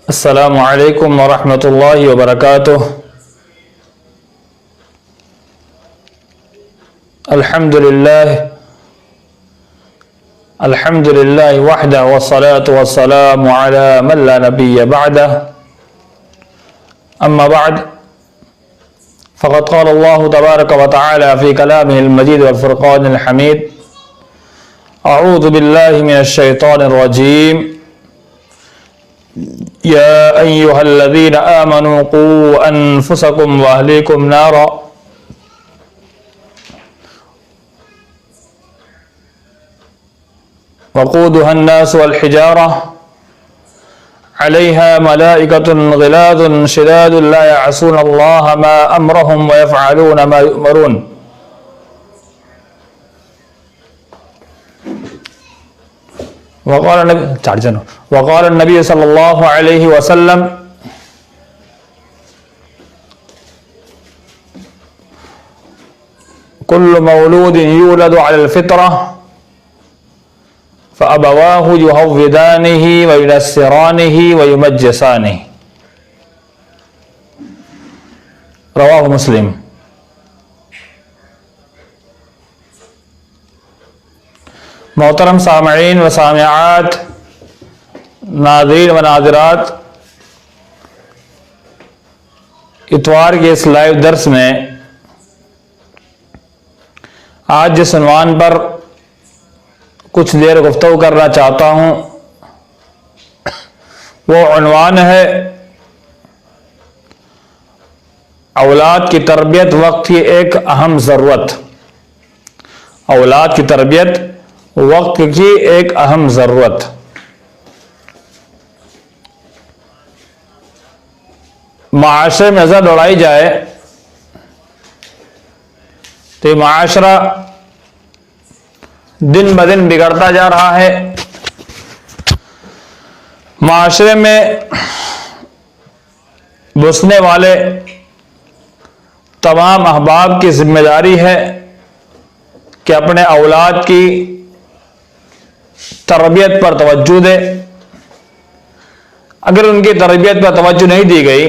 السلام علیکم ورحمۃ اللہ وبرکاتہ۔ الحمد للہ وحدہ والصلاة والسلام علی من لا نبی بعدہ، اما بعد فقد قال اللہ تبارک وتعالی فی کلامہ المجید والفرقان الحمید: اعوذ باللہ من الشیطان الرجیم، یا ایہا الذین آمنوا قوا انفسکم واہلیکم نارا وقودها الناس والحجارة عليها ملائكة غلاظ شداد لا يعصون الله ما أمرهم ويفعلون ما يؤمرون۔ وقال النبي صلى الله عليه وسلم: كل مولود يولد على الفطرة فأبواه يهودانه وينصرانه ويمجسانه، رواه مسلم۔ محترم سامعین و سامعات، ناظرین و ناظرات، اتوار کے اس لائیو درس میں آج جس عنوان پر کچھ دیر گفتگو کرنا چاہتا ہوں وہ عنوان ہے اولاد کی تربیت وقت کی ایک اہم ضرورت۔ اولاد کی تربیت وقت کی ایک اہم ضرورت۔ معاشرے میں نظر دوڑائی جائے تو یہ معاشرہ دن بدن بگڑتا جا رہا ہے۔ معاشرے میں بسنے والے تمام احباب کی ذمہ داری ہے کہ اپنے اولاد کی تربیت پر توجہ دے۔ اگر ان کی تربیت پر توجہ نہیں دی گئی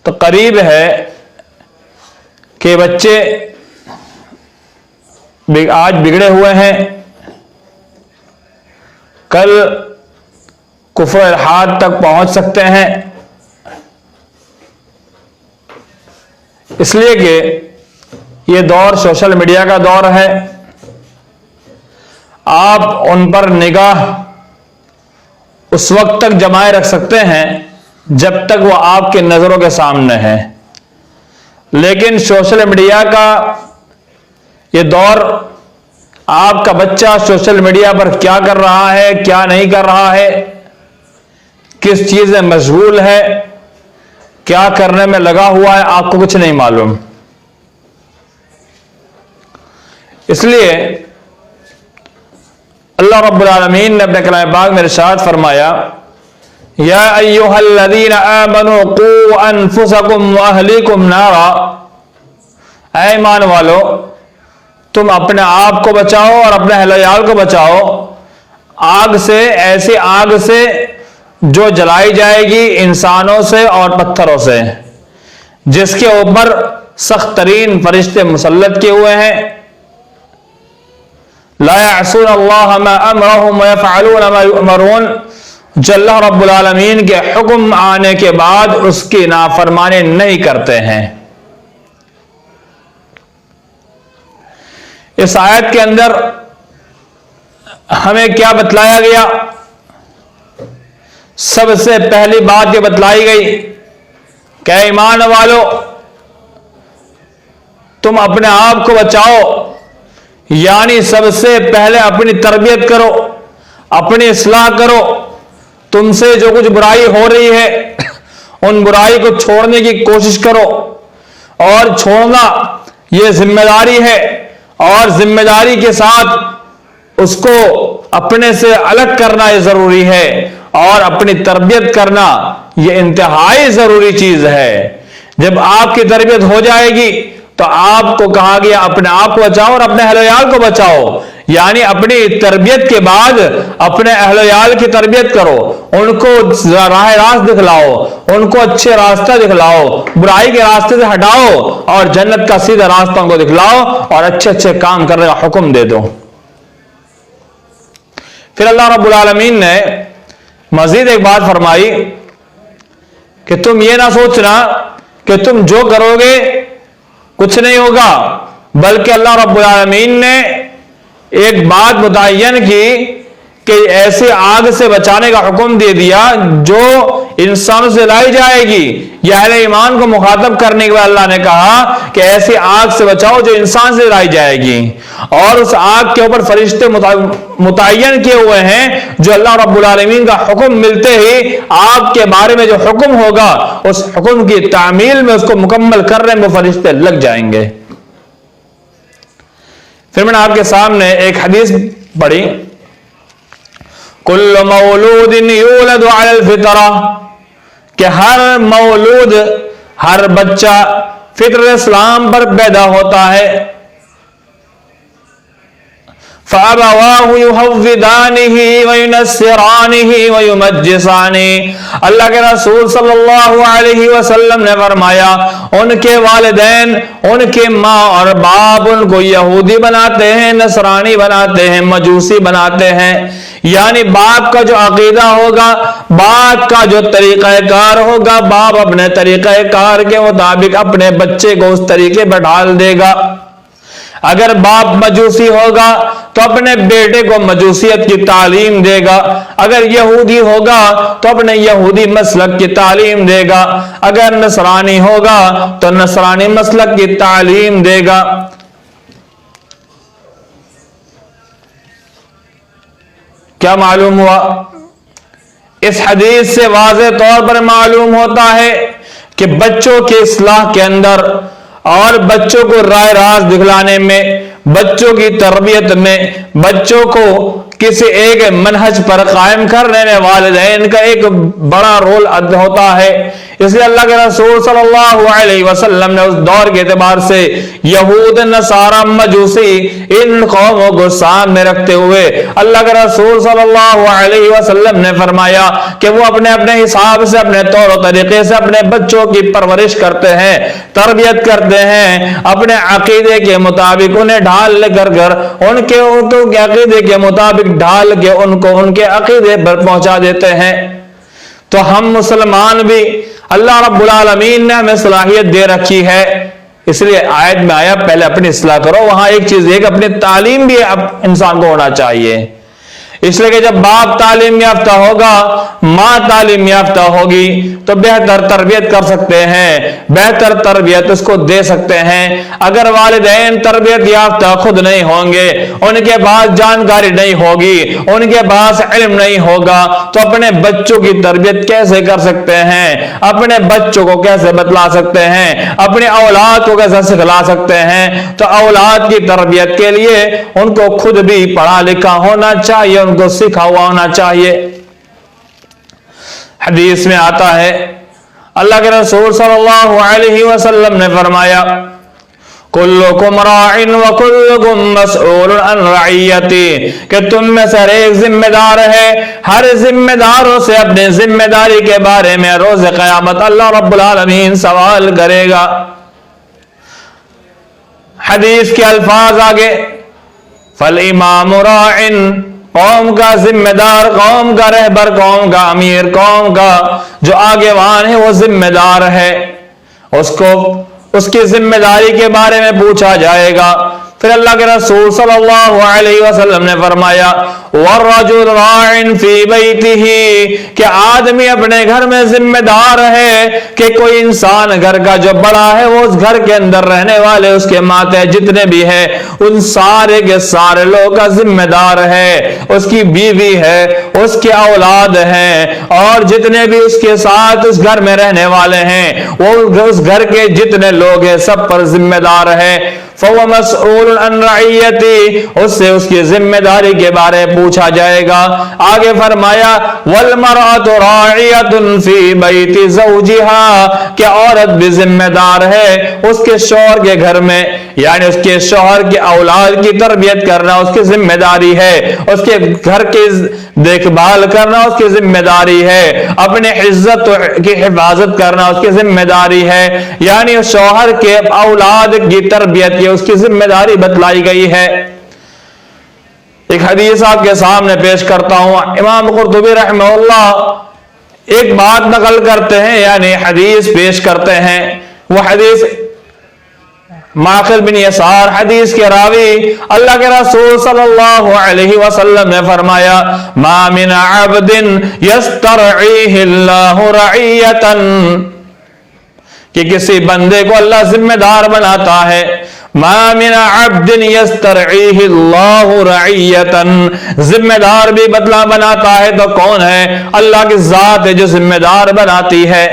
تو قریب ہے کہ بچے آج بگڑے ہوئے ہیں، کل کفر و الحاد تک پہنچ سکتے ہیں، اس لیے کہ یہ دور سوشل میڈیا کا دور ہے۔ آپ ان پر نگاہ اس وقت تک جمائے رکھ سکتے ہیں جب تک وہ آپ کے نظروں کے سامنے ہے، لیکن سوشل میڈیا کا یہ دور، آپ کا بچہ سوشل میڈیا پر کیا کر رہا ہے، کیا نہیں کر رہا ہے، کس چیز میں مشغول ہے، کیا کرنے میں لگا ہوا ہے، آپ کو کچھ نہیں معلوم۔ اس لیے اللہ رب العالمین نے اپنے کلام پاک میں ارشاد فرمایا: یا ایھا الذین آمنوا قوا انفسکم واہلیکم نارا، اے ایمان والو تم اپنے آپ کو بچاؤ اور اپنے اہل عیال کو بچاؤ آگ سے، ایسی آگ سے جو جلائی جائے گی انسانوں سے اور پتھروں سے، جس کے اوپر سخت ترین فرشتے مسلط کیے ہوئے ہیں۔ لا يعصون اللہ ما امرهم ويفعلون ما يؤمرون، جو اللہ رب العالمین کے حکم آنے کے بعد اس کی نافرمانی نہیں کرتے ہیں۔ اس آیت کے اندر ہمیں کیا بتلایا گیا؟ سب سے پہلی بات یہ بتلائی گئی کہ ایمان والو تم اپنے آپ کو بچاؤ، یعنی سب سے پہلے اپنی تربیت کرو، اپنی اصلاح کرو۔ تم سے جو کچھ برائی ہو رہی ہے ان برائی کو چھوڑنے کی کوشش کرو، اور چھوڑنا یہ ذمہ داری ہے، اور ذمہ داری کے ساتھ اس کو اپنے سے الگ کرنا یہ ضروری ہے، اور اپنی تربیت کرنا یہ انتہائی ضروری چیز ہے۔ جب آپ کی تربیت ہو جائے گی تو آپ کو کہا گیا اپنے آپ کو بچاؤ اور اپنے اہل عیال کو بچاؤ، یعنی اپنی تربیت کے بعد اپنے اہل ویال کی تربیت کرو، ان کو راہ راست دکھلاؤ، ان کو اچھے راستہ دکھلاؤ، برائی کے راستے سے ہٹاؤ اور جنت کا سیدھا راستہ ان کو دکھلاؤ اور اچھے اچھے کام کرنے کا حکم دے دو۔ پھر اللہ رب العالمین نے مزید ایک بات فرمائی کہ تم یہ نہ سوچنا کہ تم جو کرو گے کچھ نہیں ہوگا، بلکہ اللہ رب العالمین نے ایک بات متعین کی کہ ایسے آگ سے بچانے کا حکم دے دیا جو انسانوں سے لائی جائے گی۔ یہ اہل ایمان کو مخاطب کرنے کے بعد اللہ نے کہا کہ ایسی آگ سے بچاؤ جو انسان سے لائی جائے گی، اور اس آگ کے اوپر فرشتے متعین کیے ہوئے ہیں جو اللہ رب العالمین کا حکم ملتے ہی آگ کے بارے میں جو حکم ہوگا اس حکم کی تعمیل میں، اس کو مکمل کرنے میں فرشتے لگ جائیں گے۔ پھر میں نے آپ کے سامنے ایک حدیث پڑھی، کل مولود یولد علی الفطرہ، کہ ہر مولود، ہر بچہ فطرت اسلام پر پیدا ہوتا ہے۔ فَأَبَوَاهُ يُهَوِّدَانِهِ وَيُنَصِّرَانِهِ وَيُمَجِّسَانِهِ، اللہ کے رسول صلی اللہ علیہ وسلم نے فرمایا ان کے والدین، ان کے ماں اور باپ ان کو یہودی بناتے ہیں، نصرانی بناتے ہیں، مجوسی بناتے ہیں۔ یعنی باپ کا جو عقیدہ ہوگا، باپ کا جو طریقہ کار ہوگا، باپ اپنے طریقہ کار کے مطابق اپنے بچے کو اس طریقے پر ڈال دے گا۔ اگر باپ مجوسی ہوگا تو اپنے بیٹے کو مجوسیت کی تعلیم دے گا، اگر یہودی ہوگا تو اپنے یہودی مسلک کی تعلیم دے گا، اگر نصرانی ہوگا تو نصرانی مسلک کی تعلیم دے گا۔ کیا معلوم ہوا؟ اس حدیث سے واضح طور پر معلوم ہوتا ہے کہ بچوں کی اصلاح کے اندر اور بچوں کو راہ راست دکھلانے میں، بچوں کی تربیت میں، بچوں کو کسی ایک منہج پر قائم کرنے میں والدین کا ایک بڑا رول ادا ہوتا ہے۔ اس لیے اللہ کے رسول صلی اللہ علیہ وسلم نے اس دور کے اعتبار سے یہود، نصارہ، مجوسی، ان قوموں کو سامنے رکھتے ہوئے اللہ کے رسول صلی اللہ علیہ وسلم نے فرمایا کہ وہ اپنے اپنے حساب سے، اپنے طور و طریقے سے اپنے بچوں کی پرورش کرتے ہیں، تربیت کرتے ہیں، اپنے عقیدے کے مطابق انہیں ڈھال لے کر ان کے عقیدے کے مطابق ڈھال کے ان کو ان کے عقیدے پر پہنچا دیتے ہیں۔ تو ہم مسلمان بھی اللہ رب العالمین نے ہمیں صلاحیت دے رکھی ہے، اس لیے آیت میں آیا پہلے اپنی اصلاح کرو۔ وہاں ایک چیز ہے کہ اپنی تعلیم بھی انسان کو ہونا چاہیے، اس لیے کہ جب باپ تعلیم یافتہ ہوگا، ماں تعلیم یافتہ ہوگی تو بہتر تربیت کر سکتے ہیں، بہتر تربیت اس کو دے سکتے ہیں۔ اگر والدین تربیت یافتہ خود نہیں ہوں گے، ان کے پاس جانکاری نہیں ہوگی، ان کے پاس علم نہیں ہوگا تو اپنے بچوں کی تربیت کیسے کر سکتے ہیں، اپنے بچوں کو کیسے بتلا سکتے ہیں، اپنے اولاد کو کیسے سکھلا سکتے ہیں؟ تو اولاد کی تربیت کے لیے ان کو خود بھی پڑھا لکھا ہونا چاہیے، ان کو سیکھا ہوا ہونا چاہیے۔ حدیث میں آتا ہے اللہ کے رسول صلی اللہ علیہ وسلم نے فرمایا کلکم راع وکلکم مسئول عن رعیتی، کہ تم میں سے ہر ایک ذمہ دار ہے، ہر ذمہ داروں سے اپنے ذمہ داری کے بارے میں روز قیامت اللہ رب العالمین سوال کرے گا۔ حدیث کے الفاظ آگے، فالامام راع، قوم کا ذمہ دار، قوم کا رہبر، قوم کا امیر، قوم کا جو آگے وان ہے وہ ذمہ دار ہے، اس کی ذمہ داری کے بارے میں پوچھا جائے گا۔ پھر اللہ کے رسول صلی اللہ علیہ وسلم نے فرمایا والرجل راع فی بیتہ، کہ آدمی اپنے گھر میں ذمہ دار ہے، کہ کوئی انسان گھر کا جو بڑا ہے وہ اس گھر کے اندر رہنے والے اس کے ماتے جتنے بھی ہیں ان سارے کے سارے لوگ کا ذمہ دار ہے، اس کی بیوی ہے، اس کے اولاد ہیں، اور جتنے بھی اس کے ساتھ اس گھر میں رہنے والے ہیں وہ اس گھر کے جتنے لوگ ہیں سب پر ذمہ دار ہے۔ فَهُوَ مَسْئُولٌ عَنْ رَعِيَّتِهِ، اس سے اس کی ذمہ داری کے بارے پوچھا جائے گا۔ آگے فرمایا وَالْمَرْأَةُ رَاعِيَةٌ فِي بَيْتِ زَوْجِهَا، کہ عورت بھی ذمہ دار ہے اس کے شوہر کے گھر میں۔ यानी उसके शौहर की औलाद की तरबियत करना उसकी जिम्मेदारी है, उसके घर की देखभाल करना उसकी जिम्मेदारी है, अपने इज्जत की हिफाजत करना उसकी जिम्मेदारी है, यानी शौहर के औलाद की तरबियत की उसकी जिम्मेदारी बतलाई गई है। एक हदीस आपके सामने पेश करता हूं। इमाम कुर्तुबी रहमहुल्लाह एक बात नकल करते हैं, यानी हदीस पेश करते हैं। वो हदीस माखिल बिन यसार हदीस के रावी, अल्लाह के रसूल सल्लल्लाहु अलैहि वसल्लम ने फरमाया, मा मिन अब्दिन यस्तरईहिल्लाहु रईयतन, कि किसी बंदे को अल्लाह जिम्मेदार बनाता है। मा मिन अब्दिन यस्तरईहिल्लाहु रईयतन, जिम्मेदार भी बदला बनाता है तो कौन है? अल्लाह की जात है जो जिम्मेदार बनाती है।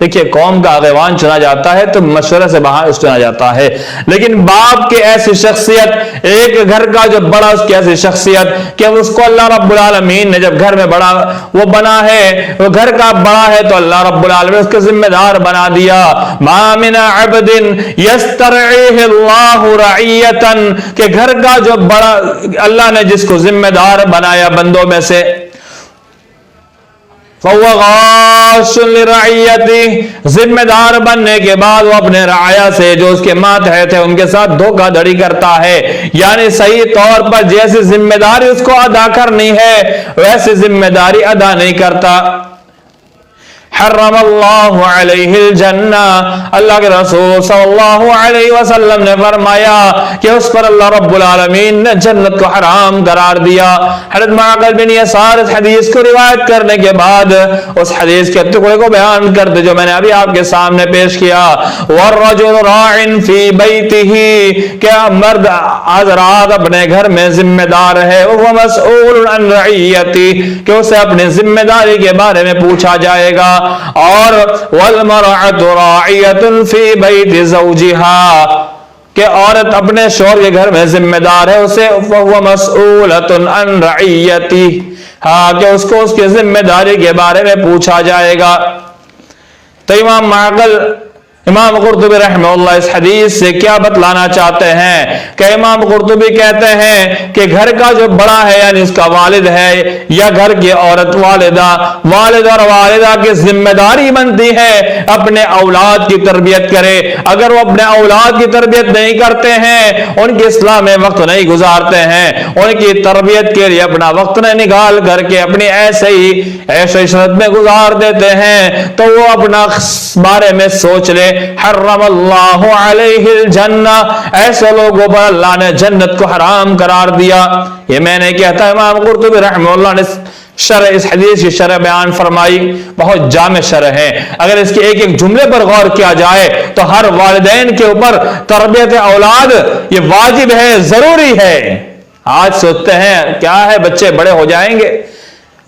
देखिए, कौम का आगेवान चुना जाता है तो मशवरे से बाहर चुना जाता है, लेकिन बाप की ऐसी शख्सियत, एक घर का जो बड़ा उसकी ऐसी शख्सियत कि उसको अल्लाह रब्बुल आलमीन ने जब घर में बड़ा वो बना है, वो घर का बड़ा है तो अल्लाह रब्बुल आलमीन उसको जिम्मेदार बना दिया। मा मिन अब्दिन यस्तरईहिल्लाहु रईयतन, कि घर का जो बड़ा अल्लाह ने जिसको जिम्मेदार बनाया बंदों में से, जिम्मेदार बनने के बाद वो अपने राया से जो उसके मातहत है उनके साथ धोखाधड़ी करता है, यानी सही तौर पर जैसी जिम्मेदारी उसको अदा करनी है वैसी जिम्मेदारी अदा नहीं करता। हर्रमल्लाहु अलैहिल जन्ना, अल्लाह के रसूल सल्लल्लाहु अलैहि वसल्लम ने फरमाया कि उस पर अल्लाह रब्बुल आलमीन ने जन्नत को हराम करार दिया। हज़रत माक़िल बिन यसार इस हदीस को रिवायत करने के बाद उस हदीस के टुकड़े को बयान करते जो मैंने अभी आपके सामने पेश किया, वर्रजुल राइन फी बैतिही, क्या मर्द हज़रात अपने घर में जिम्मेदार है, वह मसऊल अन रईयती, कि उसे अपनी जिम्मेदारी के बारे में पूछा जाएगा। और वल मरअतु राइयतुन फी बैति ज़ौजिहा, कि औरत अपने शौहर के घर में जिम्मेदार है, उसे वह मसऊलतुन अन रईयती, हाँ, कि उसको उसकी जिम्मेदारी के बारे में पूछा जाएगा। तो इमाम कुर्तुबी रहमतुल्लाह इस हदीस से क्या बतलाना चाहते हैं कि इमाम कुर्तुबी कहते हैं कि घर का जो बड़ा है यानी उसका वालिद है या घर की औरत वालिद और वालिदा की जिम्मेदारी बनती है अपने औलाद की तरबियत करे। अगर वो अपने औलाद की तरबियत नहीं करते हैं, उनकी इस्लाह में वक्त नहीं गुजारते हैं, उनकी तरबियत के लिए अपना वक्त नहीं निकाल करके अपनी ऐसे ही ऐश इशरत में गुजार देते हैं, तो वो अपना बारे में सोच ले। हर्रमल्लाहु अलैहिल जन्ना, ऐसे लोगों पर अल्लाह ने जन्नत को हराम करार दिया। ये मैं नहीं कहता, इमाम कुर्तुबी रहमतुल्लाह ने शरह इस हदीस की शरह बयान फरमाई, बहुत जामे शरह है। अगर इसके एक एक जुमले पर गौर किया जाए तो हर वालिदैन के ऊपर तरबियत औलाद ये वाजिब है, जरूरी है। आज सोचते हैं क्या है, बच्चे बड़े हो जाएंगे।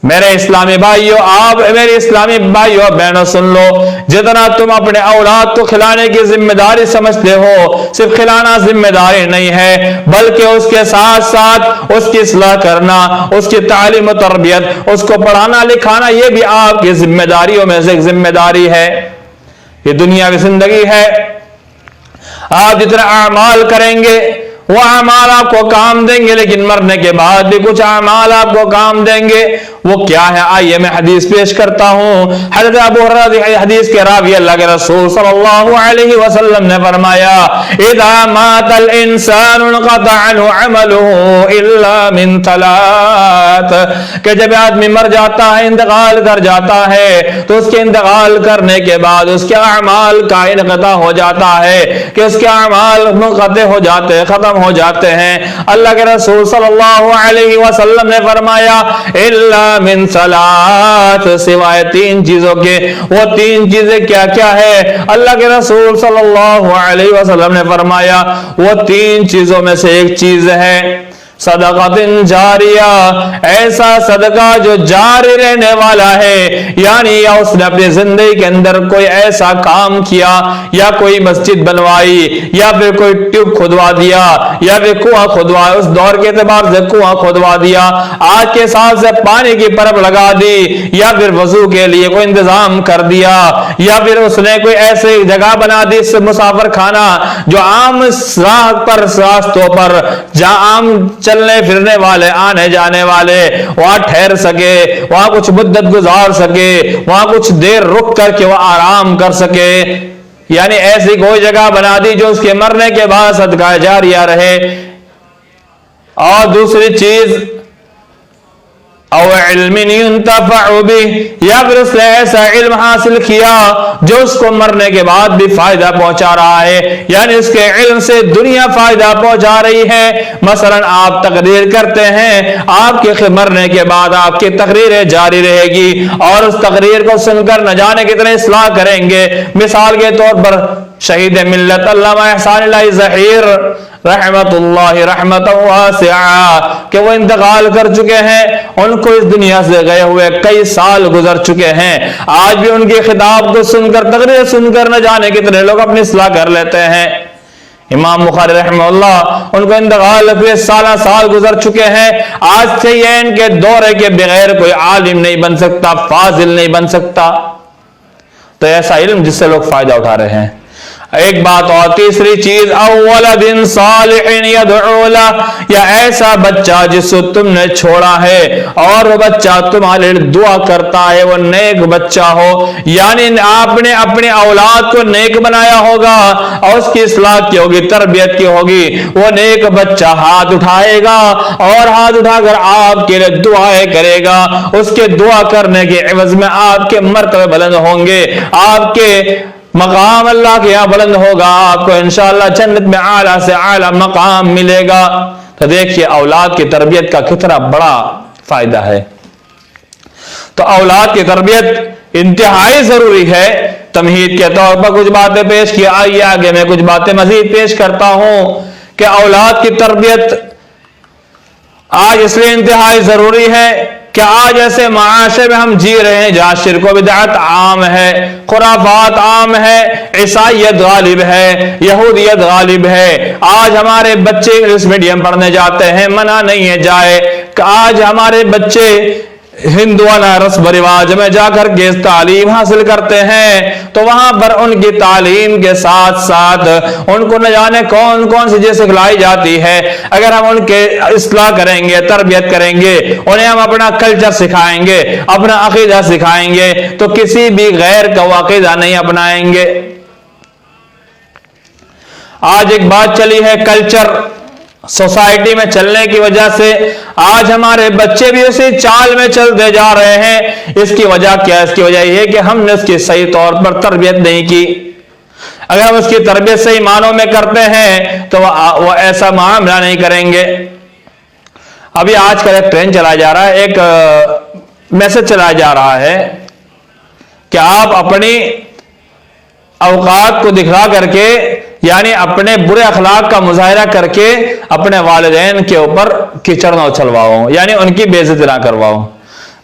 मेरे इस्लामी भाइयों, आप मेरे इस्लामी भाइयों बहनों सुन लो, जितना तुम अपने औलाद को खिलाने की जिम्मेदारी समझते हो, सिर्फ खिलाना जिम्मेदारी नहीं है, बल्कि उसके साथ साथ उसकी इस्लाह करना, उसकी तालीम और तरबियत, उसको पढ़ाना लिखाना, ये भी आपकी जिम्मेदारियों में से एक जिम्मेदारी है। ये दुनिया की जिंदगी है। आप जितना अमाल करेंगे वो अमाल आपको काम देंगे, लेकिन मरने के बाद भी कुछ अमाल आपको काम देंगे। वो क्या है, आइए मैं हदीस पेश करता हूं। हज़रत अबू हुरैरा हदीस के रावी अल्लाह के रसूल सल्लल्लाहु अलैहि वसल्लम ने फरमाया, इज़ा मातल इंसानु इंक़ता अन्हु अमलुहु इल्ला मिन तलात, कि जब आदमी मर जाता है, इंतकाल कर जाता है, तो उसके इंतकाल करने के बाद उसके अमाल का इनक़ता हो जाता है, कि उसके अमाल मुनक़ते हो जाते हैं, खत्म हो जाते हैं। अल्लाह के रसूल सल्लल्लाहु अलैहि वसल्लम ने फरमाया, इल्ला मिन सलात, सिवाय तीन चीजों के। वो तीन चीजें क्या क्या है? अल्लाह के रसूल सल्लल्लाहु अलैहि वसल्लम ने फरमाया वो तीन चीजों में से एक चीज है सदक़तिन जारिया, ऐसा सदका जो जारी रहने वाला है, यानी या उसने अपनी जिंदगी के अंदर कोई ऐसा काम किया, या कोई मस्जिद बनवाई, या फिर कोई ट्यूब खुदवा दिया, या फिर कुआं खुदवा, उस दौर के एतबार से कुआं खुदवा दिया, आज के हिसाब से पानी की परब लगा दी, या फिर वजू के लिए कोई इंतजाम कर दिया, या फिर उसने कोई ऐसी जगह बना दी मुसाफिर खाना जो आम राह पर, रास्तों पर जहां आम चलने फिरने वाले, आने जाने वाले वहां ठहर सके, वहां कुछ मुद्दत गुजार सके, वहां कुछ देर रुक करके वह आराम कर सके, यानी ऐसी कोई जगह बना दी जो उसके मरने के बाद सदका जारिया रहे। और दूसरी चीज या फिर उसने ऐसा इल्म हासिल किया जो उसको मरने के बाद भी फायदा पहुंचा रहा है, यानी उसके इल्म से दुनिया फायदा पहुंचा रही है। मसलन आप तकरीर करते हैं, आपके मरने के बाद आपकी तकरीरें जारी रहेगी और उस तकरीर को सुनकर न जाने कितने इस्लाह करेंगे। मिसाल के तौर पर शहीद मिल्लत अल्लामा एहसान ज़हीर रहमतुल्लाहि रहमतन वासिआ कि वो इंतकाल कर चुके हैं, उनको इस दुनिया से गए हुए कई साल गुजर चुके हैं। आज भी उनके खिताब को सुनकर, तकरीर सुनकर न जाने कितने लोग अपनी इस्लाह कर लेते हैं। इमाम बुखारी रहमतुल्लाह, उनको इंतकाल हुए साल गुजर चुके हैं। आज से ये इनके दौरे के बगैर कोई आलिम नहीं बन सकता, फाजिल नहीं बन सकता। तो ऐसा इल्म जिससे लोग फायदा उठा रहे हैं। एक बात और, तीसरी चीज अव्वलदिन सालिहिन यदउ ला, या ऐसा बच्चा जिसको तुमने छोड़ा है और वो बच्चा तुम्हारे लिए दुआ करता है, वो नेक बच्चा हो, यानी आपने अपने औलाद को नेक बनाया होगा और उसकी इस्लाह की होगी, तरबियत की होगी, वो नेक बच्चा हाथ उठाएगा और हाथ उठाकर आपके लिए दुआएं करेगा। उसके दुआ करने के एवज में आपके मर्तबे बुलंद होंगे, आपके मकाम अल्लाह के यहाँ बुलंद होगा, आपको इंशाअल्लाह जन्नत में आला से आला मकाम मिलेगा। तो देखिए औलाद की तरबियत का कितना बड़ा फायदा है। तो औलाद की तरबियत इंतहाई जरूरी है। तमहीद के तौर पर कुछ बातें पेश की, आइए आगे मैं कुछ बातें मजीद पेश करता हूं कि औलाद की तरबियत आज इसलिए इंतहाई जरूरी है कि आज ऐसे माशरे में हम जी रहे हैं जहां शिर्क व बिदअत आम है, खुराफात आम है, ईसाईयत गालिब है, यहूदियत गालिब है। आज हमारे बच्चे इंग्लिश मीडियम पढ़ने जाते हैं, मना नहीं है जाए। आज हमारे बच्चे हिंदुआना रस्म रिवाज में जाकर के तालीम हासिल करते हैं, तो वहां पर उनकी तालीम के साथ साथ उनको न जाने कौन कौन सी चीजें सिखलाई जाती है। अगर हम उनके इस्लाह करेंगे, तरबियत करेंगे, उन्हें हम अपना कल्चर सिखाएंगे, अपना अकीदा सिखाएंगे, तो किसी भी गैर का अकीदा नहीं अपनाएंगे। आज एक बात चली है कल्चर सोसाइटी में चलने की वजह से आज हमारे बच्चे भी उसी चाल में चलते जा रहे हैं। इसकी वजह क्या है? इसकी वजह यह कि हमने उसकी सही तौर पर तरबियत नहीं की। अगर हम उसकी तरबियत सही मानों में करते हैं तो वो ऐसा मामला नहीं करेंगे। अभी आजकल एक ट्रेंड चलाया जा रहा है, एक मैसेज चलाया जा रहा है कि आप अपनी औकात को दिखला करके, यानी अपने बुरे अखलाक का मुजाहिरा करके अपने वालिदैन के ऊपर कीचड़ ना उछलवाओ, यानी उनकी बेइज्जती ना करवाओ।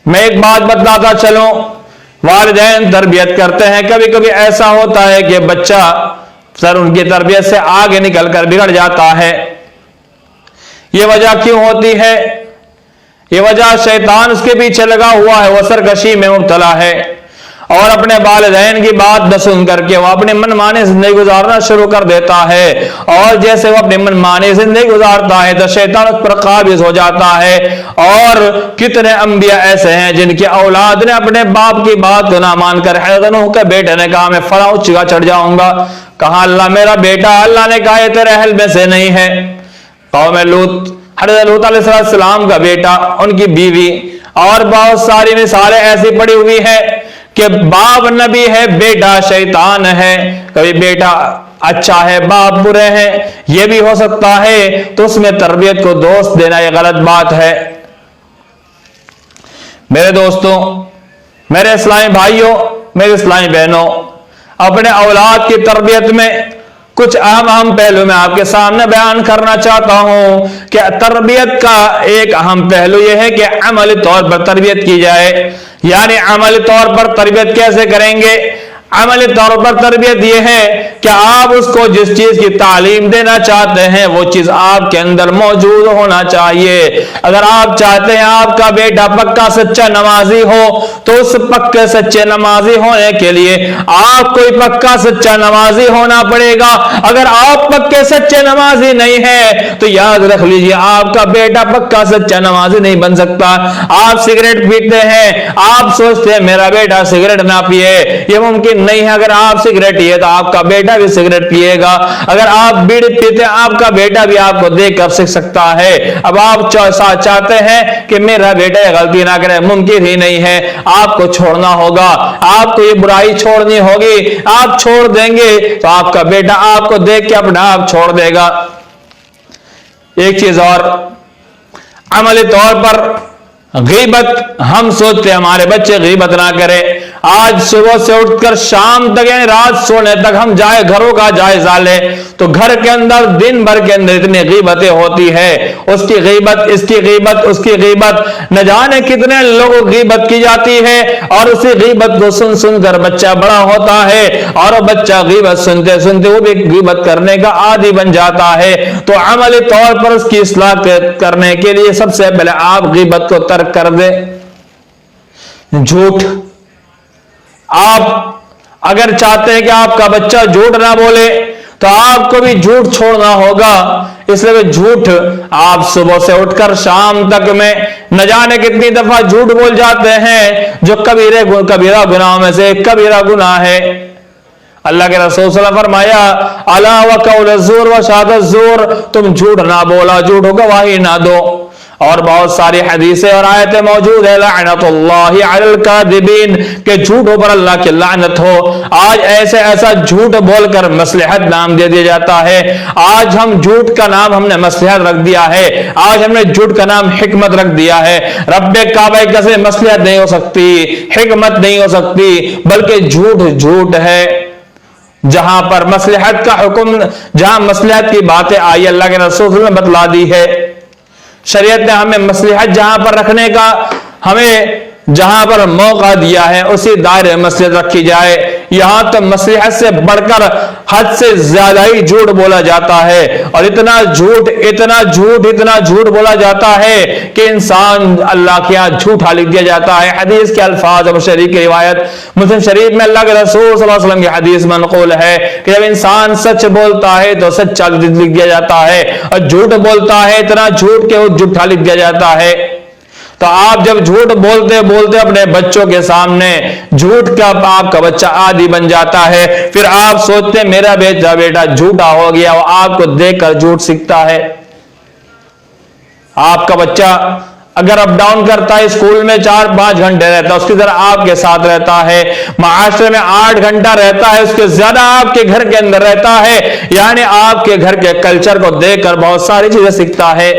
मैं एक बात बतलाता चलूं, वालिदैन तरबियत करते हैं, कभी कभी ऐसा होता है कि बच्चा सर उनकी तरबियत से आगे निकलकर बिगड़ जाता है। ये वजह क्यों होती है? ये वजह शैतान उसके पीछे लगा हुआ है, वो सरकशी में मुब्तला है और अपने वालिदैन की बात न सुन करके वो अपने मनमाने जिंदगी गुजारना शुरू कर देता है। और जैसे वो अपने मनमाने जिंदगी गुजारता है तो शैतान उस पर काबिज हो जाता है। और कितने अंबिया ऐसे हैं जिनके औलाद ने अपने बाप की बात को ना मानकर, हज़रत नूह के बेटे ने कहा मैं फला ऊंची जगह चढ़ जाऊंगा, कहा अल्लाह मेरा बेटा, अल्लाह ने कहा तेरे अहल में से नहीं है। कौम लूत, हज़रत लूत अलैहिस्सलाम का बेटा, उनकी बीवी, और बहुत सारी मिसालें ऐसी पड़ी हुई है कि बाप नबी है, बेटा शैतान है। कभी बेटा अच्छा है, बाप बुरे हैं, यह भी हो सकता है। तो उसमें तरबियत को दोस्त देना यह गलत बात है। मेरे दोस्तों, मेरे इस्लामी भाइयों, मेरे इस्लामी बहनों, अपने औलाद की तरबियत में कुछ अहम पहलू मैं आपके सामने बयान करना चाहता हूं कि तरबियत का एक अहम पहलू यह है कि अमली तौर पर तरबियत की जाए। यानी अमली तौर पर तरबियत कैसे करेंगे? अमली तौर पर तरबियत यह है कि आप उसको जिस चीज की तालीम देना चाहते हैं वो चीज आपके अंदर मौजूद होना चाहिए। अगर आप चाहते हैं आपका बेटा पक्का सच्चा नमाजी हो तो उस पक्के सच्चे नमाजी होने के लिए आपको ही पक्का सच्चा नमाजी होना पड़ेगा। अगर आप पक्के सच्चे नमाजी नहीं है तो याद रख लीजिए आपका बेटा पक्का सच्चा नमाजी नहीं बन सकता। आप सिगरेट पीते हैं, आप सोचते हैं मेरा बेटा सिगरेट ना पिए, ये मुमकिन नहीं है। अगर आप सिगरेट पिए तो आपका बेटा भी सिगरेट पिएगा। अगर आप बीड़ी पीते आपका बेटा भी आपको देखकर सीख सकता है। अब आप चाहते हैं कि मेरा बेटा गलती ना करे, मुमकिन ही नहीं है। आपको छोड़ना होगा, आपको ये बुराई छोड़नी होगी। आप छोड़ देंगे तो आपका बेटा आपको देख के अपना आप छोड़ देगा। एक चीज और, अमली तौर पर गीबत, हम सोचते हैं हमारे बच्चे गीबत ना करें। आज सुबह से उठकर शाम तक यानी रात सोने तक हम जाए घरों का जायजा ले तो घर के अंदर दिन भर के अंदर इतनी गीबतें होती है। उसकी गीबत, इसकी गीबत, उसकी गीबत, न जाने कितने लोगों की गीबत की जाती है और उसी गीबत को सुन सुनकर बच्चा बड़ा होता है और बच्चा गीबत सुनते सुनते वो भी गीबत करने का आदी बन जाता है। तो अमली तौर पर उसकी इस्लाह करने के लिए सबसे पहले आप गीबत को तर्क कर दे। झूठ, आप अगर चाहते हैं कि आपका बच्चा झूठ ना बोले तो आपको भी झूठ छोड़ना होगा। इसलिए झूठ, आप सुबह से उठकर शाम तक में न जाने कितनी दफा झूठ बोल जाते हैं जो कबीरा गुनाह में से कबीरा गुनाह है। अल्लाह के रसूल सल्लल्लाहु अलैहि वसल्लम फरमाया, अला व कौल ज़ूर व शहादत ज़ूर, तुम झूठ ना बोला, झूठ गवाही ना दो। और बहुत सारी हदीसें और आयतें मौजूद है, लअनतुल्लाहि अलल कादिबीन, के झूठों पर अल्लाह की लानत हो। आज ऐसा झूठ बोलकर मसलहत नाम दे दिया जाता है। आज हम झूठ का नाम हमने मसलहत रख दिया है, आज हमने झूठ का नाम हिकमत रख दिया है। रब्बे काबा कैसे मसलहत नहीं हो सकती, हिकमत नहीं हो सकती, बल्कि झूठ झूठ है। जहां पर मसलहत का हुक्म, जहां मसलहत की बातें आई अल्लाह के रसूल ने बतला दी है। शरीयत ने हमें मसलहत जहां पर रखने का, हमें जहां पर मौका दिया है उसी दायरे में मसलहत रखी जाए। यहां तो मसलहत से बढ़कर हद से ज्यादा ही झूठ बोला जाता है और इतना झूठ इतना झूठ इतना झूठ बोला जाता है कि इंसान अल्लाह के यहां झूठा लिख दिया जाता है। हदीस के अल्फाज और शरीफ की रिवायत मुस्लिम शरीफ में अल्लाह के रसूल सल्लल्लाहु अलैहि वसल्लम की हदीस मनक़ूल है कि जब इंसान सच बोलता है तो सच्चा लिख दिया जाता है और झूठ बोलता है इतना झूठ के वो झूठा लिख दिया जाता है। तो आप जब झूठ बोलते बोलते अपने बच्चों के सामने झूठ का आपका बच्चा आदी बन जाता है, फिर आप सोचते मेरा बेटा झूठा हो गया, वो आपको देखकर झूठ सीखता है। आपका बच्चा अगर अप डाउन करता है, स्कूल में 4-5 घंटे रहता है, उसकी तरह आपके साथ रहता है, माशरे में 8 घंटा रहता है, उसके ज्यादा आपके घर के अंदर रहता है, यानी आपके घर के कल्चर को देखकर बहुत सारी चीजें सीखता है।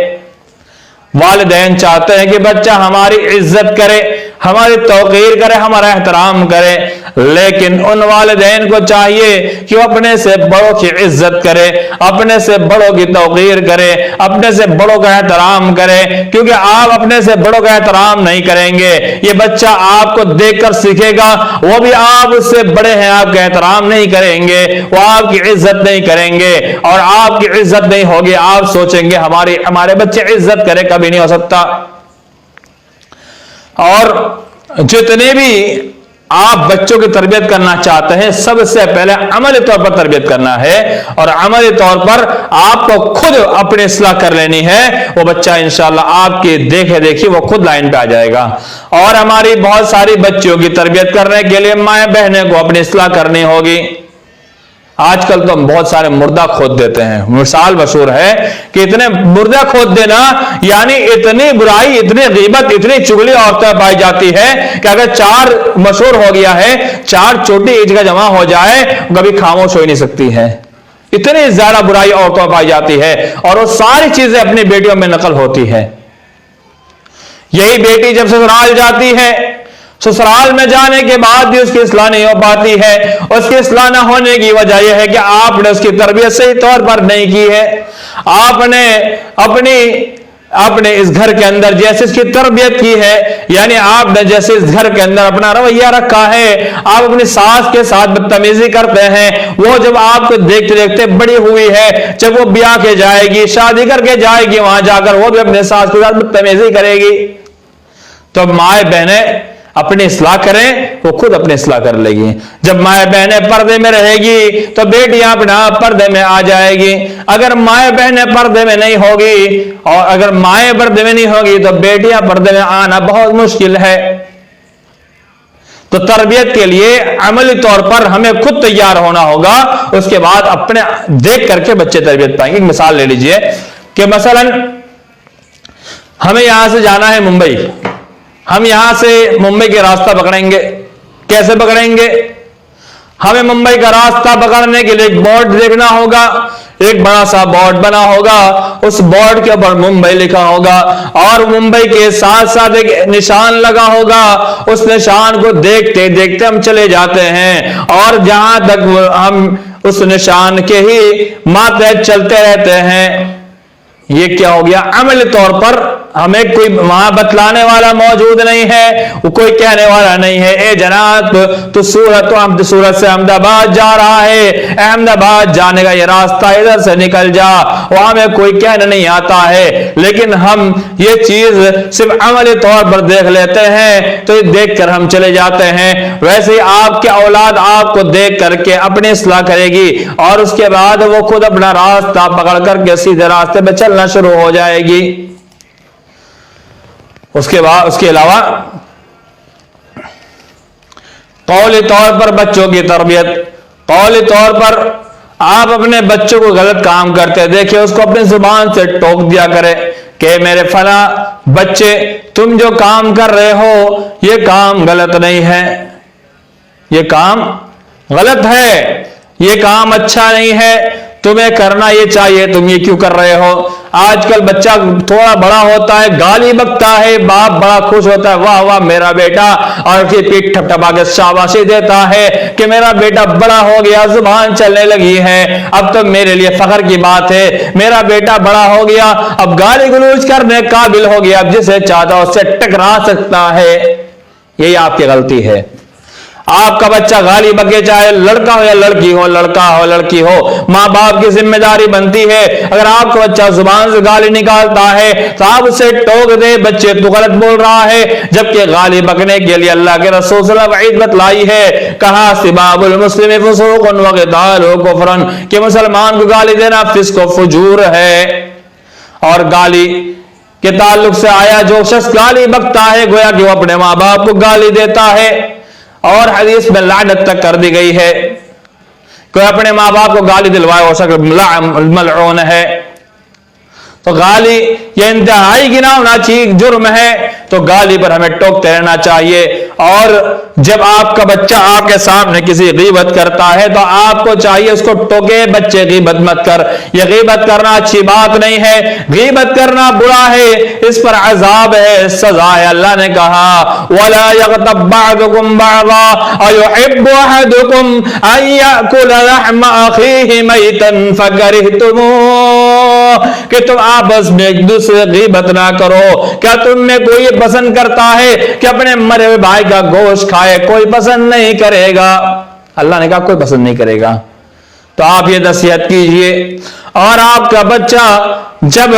वालिदैन चाहते हैं कि बच्चा हमारी इज्जत करे, हमारी तौकीर करे, हमारा एहतराम करे, लेकिन उन वालिदैन को चाहिए कि वो अपने से बड़ों की इज्जत करे, अपने से बड़ों की तौकीर करे, अपने से बड़ों का एहतराम करे। क्योंकि आप अपने से बड़ों का एहतराम नहीं करेंगे, ये बच्चा आपको देखकर सीखेगा, वो भी आप उससे बड़े हैं आपका एहतराम नहीं करेंगे, वो आपकी इज्जत नहीं करेंगे और आपकी इज्जत नहीं होगी। आप सोचेंगे हमारे बच्चे इज्जत करे, कभी नहीं हो सकता। और जितने भी आप बच्चों की तरबियत करना चाहते हैं सबसे पहले अमली तौर पर तरबियत करना है और अमली तौर पर आपको खुद अपनी इस्लाह कर लेनी है। वो बच्चा इंशाअल्लाह आपके देखे देखी वो खुद लाइन पे आ जाएगा। और हमारी बहुत सारी बच्चियों की तरबियत करने के लिए माए बहनें को अपनी इस्लाह करनी होगी। आजकल तो हम बहुत सारे मुर्दा खोद देते हैं, मिसाल मशहूर है कि इतने मुर्दा खोद देना, यानी इतनी बुराई, इतनी गीबत, इतनी चुगली औरतें पाई जाती है कि अगर 4 मशहूर हो गया है, 4 छोटी ईद का जमा हो जाए कभी खामोश हो नहीं सकती है। इतनी ज्यादा बुराई औरतों पाई जाती है और वो सारी चीजें अपनी बेटियों में नकल होती है। यही बेटी जब ससुराल जाती है ससुराल में जाने के बाद भी उसकी इस्लाह नहीं हो पाती है। उसकी इस्लाह न होने की वजह यह है कि आपने उसकी तरबियत सही तौर पर नहीं की है। आपने इस घर के अंदर जैसे इसकी तरबियत की है, यानी आपने जैसे इस घर के अंदर अपना रवैया रखा है, आप अपनी सास के साथ बदतमीजी करते हैं। वो जब आपको देखते देखते बड़ी हुई है, जब वो ब्याह के जाएगी, शादी करके जाएगी, वहां जाकर वो भी अपने सास के साथ बदतमीजी करेगी। तो माए बहने अपनी इस्लाह करें, वो खुद अपनी इस्लाह कर लेगी। जब माए बहनें पर्दे में रहेगी तो बेटियां अपना पर्दे में आ जाएगी। अगर माए बहनें पर्दे में नहीं होगी और अगर माए पर्दे में नहीं होगी तो बेटियां पर्दे में आना बहुत मुश्किल है। तो तरबियत के लिए अमली तौर पर हमें खुद तैयार होना होगा, उसके बाद अपने देख करके बच्चे तरबियत पाएंगे। एक मिसाल ले लीजिए कि मसलन हमें यहां से जाना है मुंबई, हम यहां से मुंबई के रास्ता पकड़ेंगे। कैसे पकड़ेंगे? हमें मुंबई का रास्ता पकड़ने के लिए एक बोर्ड देखना होगा। एक बड़ा सा बोर्ड बना होगा, उस बोर्ड के ऊपर मुंबई लिखा होगा और मुंबई के साथ साथ एक निशान लगा होगा। उस निशान को देखते देखते हम चले जाते हैं और जहां तक हम उस निशान के ही मातहत चलते रहते हैं। ये क्या हो गया? अमली तौर पर हमें कोई वहां बतलाने वाला मौजूद नहीं है, वो कोई कहने वाला नहीं है, ए जनाब तो सूरत से अहमदाबाद जा रहा है, अहमदाबाद जाने का ये रास्ता, इधर से निकल जा, वहां में कोई कहने नहीं आता है। लेकिन हम ये चीज सिर्फ अमली तौर पर देख लेते हैं, तो देख कर हम चले जाते हैं। वैसे ही आपके औलाद आपको देख करके अपनी इस्लाह करेगी और उसके बाद वो खुद अपना रास्ता पकड़ करके सीधे रास्ते पे चलना शुरू हो जाएगी। उसके अलावा कौली तौर पर बच्चों की तरबियत, कौली तौर पर आप अपने बच्चों को गलत काम करते देखिए, उसको अपनी जुबान से टोक दिया करें कि मेरे फला बच्चे, तुम जो काम कर रहे हो ये काम गलत नहीं है, ये काम गलत है, ये काम अच्छा नहीं है, तुम्हें करना ये चाहिए, तुम ये क्यों कर रहे हो। आजकल बच्चा थोड़ा बड़ा होता है, गाली बकता है, बाप बड़ा खुश होता है, वाह वाह मेरा बेटा, और फिर पीठ ठपठपा के शाबाशी देता है कि मेरा बेटा बड़ा हो गया, जुबान चलने लगी है, अब तो मेरे लिए फख्र की बात है, मेरा बेटा बड़ा हो गया, अब गाली गलौज करने काबिल हो गया, अब जिसे चाहता उससे टकरा सकता है। यही आपकी गलती है। आपका बच्चा गाली बके, चाहे लड़का हो या लड़की हो, लड़का हो लड़की हो, माँ बाप की जिम्मेदारी बनती है। अगर आपका बच्चा जुबान से गाली निकालता है तो आप उसे टोक दे, बच्चे तू गलत बोल रहा है, जबकि गाली बकने के लिए अल्लाह के रसूल सल्लल्लाहु अलैहि वसल्लम बतलाई है, कहा सिबाबुल मुस्लिम फुसूकुन व क़ितालुहु कुफ्रन, कि मुसलमान को गाली देना फिस्क व फुजूर है। और गाली के ताल्लुक से आया, जो शख्स गाली बकता है गोया कि वो अपने माँ बाप को गाली देता है, और हदीस में लानत तक कर दी गई है। कोई अपने माँ बाप को गाली दिलवाए हो सकता मलऊन है। तो गाली ये इंतहाई गिनाह होना चाहिए, जुर्म है, तो गाली पर हमें टोकते रहना चाहिए। और जब आपका बच्चा आपके सामने किसी गीबत करता है तो आपको चाहिए उसको टोके, बच्चे गीबत मत कर, ये गीबत करना अच्छी बात नहीं है, गीबत करना बुरा है, इस पर अजाब है, सजा है। अल्लाह ने कहा वला यग़तब बअदुकुम बअज़ा अयुहिब्बु अहदुकुम अन याकुला लहमा अखीहि मैतन फकरिहतुमूह, कि तुम आपस में एक दूसरे की गीबत ना करो। क्या तुम में कोई पसंद करता है कि अपने मरे हुए भाई का गोश्त खाए? कोई पसंद नहीं करेगा। अल्लाह ने कहा कोई पसंद नहीं करेगा। तो आप ये नसीहत कीजिए। और आपका बच्चा जब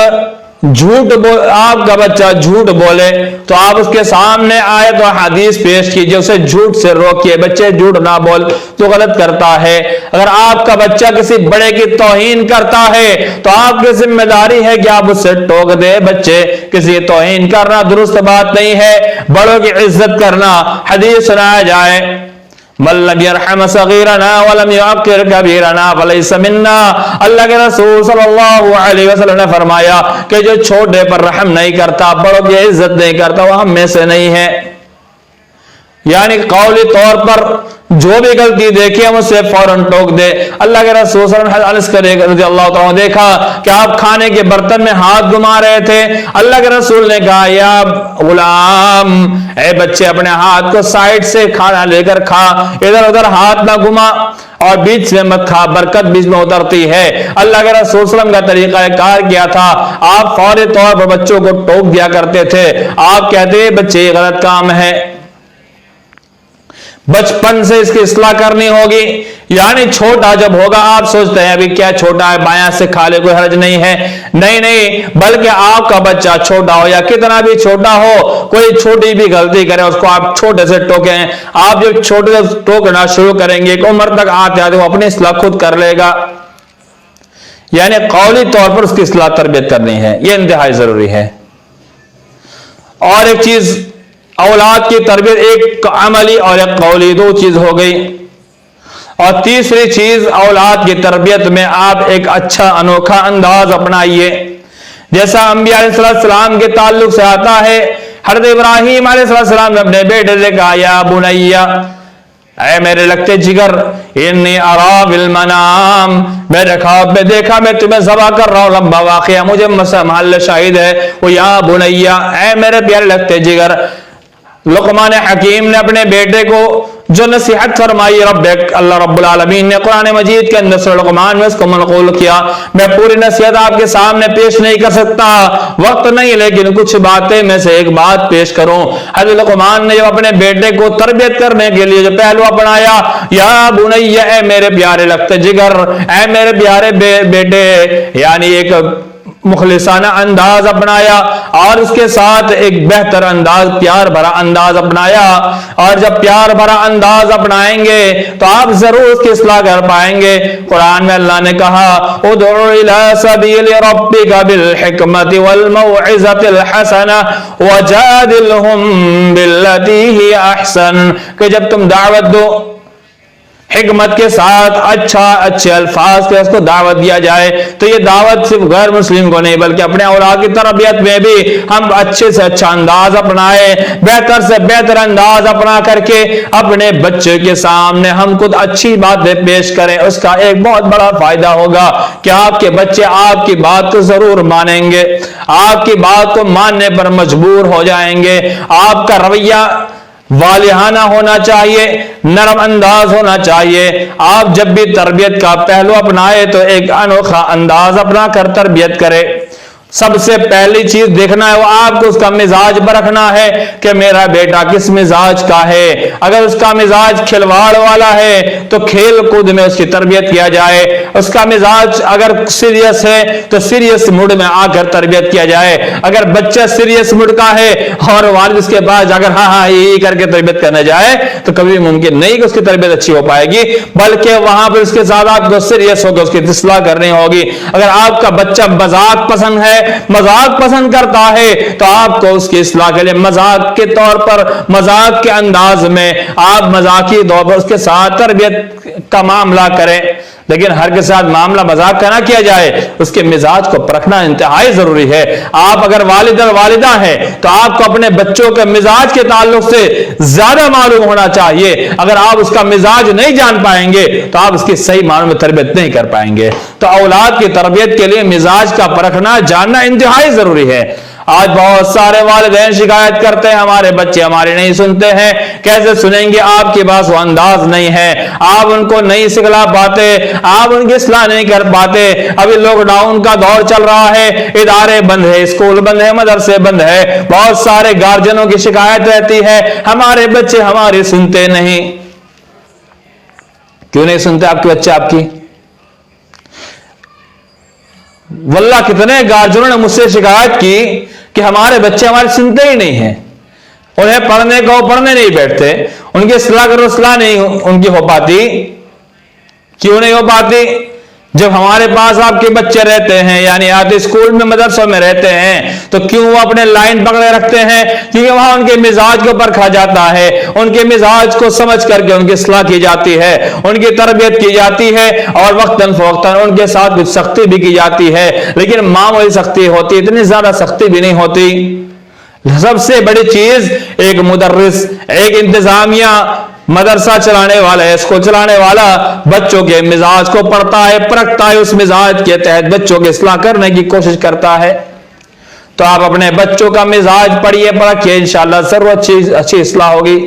आपका बच्चा झूठ बोले तो आप उसके सामने आए तो हदीस पेश कीजिए, उसे झूठ से रोकिए, बच्चे झूठ ना बोल तो गलत करता है। अगर आपका बच्चा किसी बड़े की तौहीन करता है तो आपकी जिम्मेदारी है कि आप उससे टोक दे, बच्चे किसी तौहीन करना दुरुस्त बात नहीं है, बड़ों की इज्जत करना। हदीस सुनाया जाए मल्लम यरहम सगीरना वलम युअक्किर कबीरना फलैसा मिन्ना। अल्लाह के रसूल सल्लल्लाहु अलैहि वसल्लम ने फरमाया कि जो छोटे पर रहम नहीं करता, बड़ों की इज्जत नहीं करता, वो हम में से नहीं है। यानी कौली तौर पर जो भी गलती देखे हम उसे फौरन टोक दे। अल्लाह के रसूल सल्लल्लाहु अलैहि वसल्लम देखा कि आप खाने के बर्तन में हाथ घुमा रहे थे। अल्लाह के रसूल ने कहा, या गुलाम, ए बच्चे, अपने हाथ को साइड से खाना लेकर खा, इधर उधर हाथ ना घुमा और बीच में मत खा, बरकत बीच में उतरती है। अल्लाह के रसूल सल्लल्लाहु अलैहि वसल्लम का तरीका कार किया था, आप फौरी तौर पर बच्चों को टोक दिया करते थे। आप कहते बच्चे ये गलत काम है, बचपन से इसकी इस्लाह करनी होगी। यानी छोटा जब होगा, आप सोचते हैं अभी क्या छोटा है, बायां से खा ले, कोई हर्ज नहीं है। नहीं, बल्कि आपका बच्चा छोटा हो या कितना भी छोटा हो, कोई छोटी भी गलती करे उसको आप छोटे से टोकें। आप जब छोटे से टोकना शुरू करेंगे, एक उम्र तक आते आते वो अपनी इस्लाह खुद कर लेगा। यानी कौली तौर पर उसकी इस्लाह तरबियत करनी है, यह इंतहाई जरूरी है। और एक चीज, औलाद की तरबियत एक अमली और एक कौली, दो चीज हो गई। और तीसरी चीज, औलाद की तरबियत में आप एक अच्छा अनोखा अंदाज अपनाइए। जैसा अंबिया अलैहिस्सलाम के ताल्लुक से आता है, हज़रत इब्राहीम अलैहिस्सलाम ने अपने बेटे से कहा, या बुनैया, ऐ मेरे लगते जिगर, इन्नी अरा बिल मनाम, मेरे ख्वाब में देखा मैं तुम्हें ज़बह कर रहा हूं। लंबा वाक़या, मुझे महल शाहिद है वो, या बुनैया, ऐ मेरे प्यारे लगते जिगर। लुक़मान हकीम ने अपने बेटे को जो नसीहत फरमाई, अल्लाह रब्बुल आलमीन ने कुरान मजीद के अंदर सूरह लुक़मान में इसको मनक़ूल किया। मैं पूरी नसीहत आपके सामने पेश नहीं कर सकता, वक्त नहीं, लेकिन कुछ बातें में से एक बात पेश करूं। हज़रत लुक़मान ने जब अपने बेटे को तरबियत करने के लिए जो पहलू अपनाया, या बुनैया, ऐ मेरे प्यारे लगते जिगर, ऐ मेरे प्यारे बेटे, यानी एक मुखलिसाना अंदाज अपनाया और उसके साथ एक बेहतर अंदाज, प्यार भरा अंदाज अपनाया। और जब प्यार भरा अंदाज अपनाएंगे तो आप जरूर उसकी इस्लाह कर पाएंगे। कुरान में अल्लाह ने कहा, उदउ इला सबील रब्बिका बिल हिकमति वल मौइज़तिल हसना वजादिलहुम बिल्लती ही अहसन, कि जब तुम दावत दो हिकमत के साथ, अच्छे अल्फाज से उसको दावत दिया जाए, तो ये दावत सिर्फ गैर मुस्लिम को नहीं बल्कि अपने औलाद की तरबियत में भी हम अच्छे से अच्छा अंदाज अपनाए, बेहतर से बेहतर अंदाज अपना करके अपने बच्चे के सामने हम खुद अच्छी बातें पेश करें। उसका एक बहुत बड़ा फायदा होगा कि आपके बच्चे आपकी बात को जरूर मानेंगे, आपकी बात को मानने पर मजबूर हो जाएंगे। आपका रवैया वालिहाना होना चाहिए, नरम अंदाज होना चाहिए। आप जब भी तरबियत का पहलू अपनाए तो एक अनोखा अंदाज अपना कर तरबियत करें। सबसे पहली चीज देखना है वो आपको उसका मिजाज परखना है कि मेरा बेटा किस मिजाज का है। अगर उसका मिजाज खिलवाड़ वाला है तो खेल कूद में उसकी तरबियत किया जाए। उसका मिजाज अगर सीरियस है तो सीरियस मूड में आकर तरबियत किया जाए। अगर बच्चा सीरियस मूड का है और वालिद उसके पास अगर हाँ हाँ ये करके तरबियत करने जाए तो कभी मुमकिन नहीं कि उसकी तरबियत अच्छी हो पाएगी, बल्कि वहां पर उसके साथ आपको सीरियस होकर उसकी इस्लाह करनी होगी। अगर आपका बच्चा मजाक पसंद है, मजाक पसंद करता है, तो आपको उसकी इस्लाह के लिए मजाक के तौर पर, मजाक के अंदाज में आप मजाकी तौर पर उसके साथ तरबियत का मामला करें। लेकिन हर के साथ मामला मजाक का ना किया जाए, उसके मिजाज को परखना इंतहाई जरूरी है। आप अगर वालिद और वालिदा है तो आपको अपने बच्चों के मिजाज के ताल्लुक से ज्यादा मालूम होना चाहिए। अगर आप उसका मिजाज नहीं जान पाएंगे तो आप उसकी सही मानों में तरबियत नहीं कर पाएंगे। तो औलाद की तरबियत के लिए मिजाज का परखना, जानना इंतहाई जरूरी है। आज बहुत सारे वालिदैन शिकायत करते हैं हमारे बच्चे हमारे नहीं सुनते हैं। कैसे सुनेंगे? आपके पास वो अंदाज नहीं है, आप उनको नहीं सिखला पाते, आप उनकी इस्लाह नहीं कर पाते। अभी लॉकडाउन का दौर चल रहा है, इदारे बंद है, स्कूल बंद है, मदरसे बंद है, बहुत सारे गार्जियनों की शिकायत रहती है हमारे बच्चे हमारी सुनते नहीं। क्यों नहीं सुनते आपके बच्चे आपकी? वल्लाह कितने गार्जियनों ने मुझसे शिकायत की कि हमारे बच्चे हमारे सुनते ही नहीं हैं, उन्हें पढ़ने को पढ़ने नहीं बैठते, उनकी इस्लाह करो इस्लाह नहीं उनकी हो पाती। क्यों नहीं हो पाती? जब हमारे पास आपके बच्चे रहते हैं, यानी आते स्कूल में मदरसों में रहते हैं, तो क्यों वो अपने लाइन पकड़े रखते हैं? क्योंकि वहां उनके मिजाज को परखा जाता है, उनके मिजाज को समझ करके उनकी इस्लाह की जाती है, उनकी तरबियत की जाती है और वक्तन फवक्तन उनके साथ कुछ सख्ती भी की जाती है। लेकिन मामूली सख्ती होती, इतनी ज्यादा सख्ती भी नहीं होती। सबसे बड़ी चीज एक मुदर्रिस, एक इंतजामिया, मदरसा चलाने वाला, स्कूल चलाने वाला बच्चों के मिजाज को पढ़ता है, परखता है, उस मिजाज के तहत बच्चों की इस्लाह करने की कोशिश करता है। तो आप अपने बच्चों का मिजाज पढ़िए, परखिए, इंशाअल्लाह जरूर अच्छी इस्लाह होगी।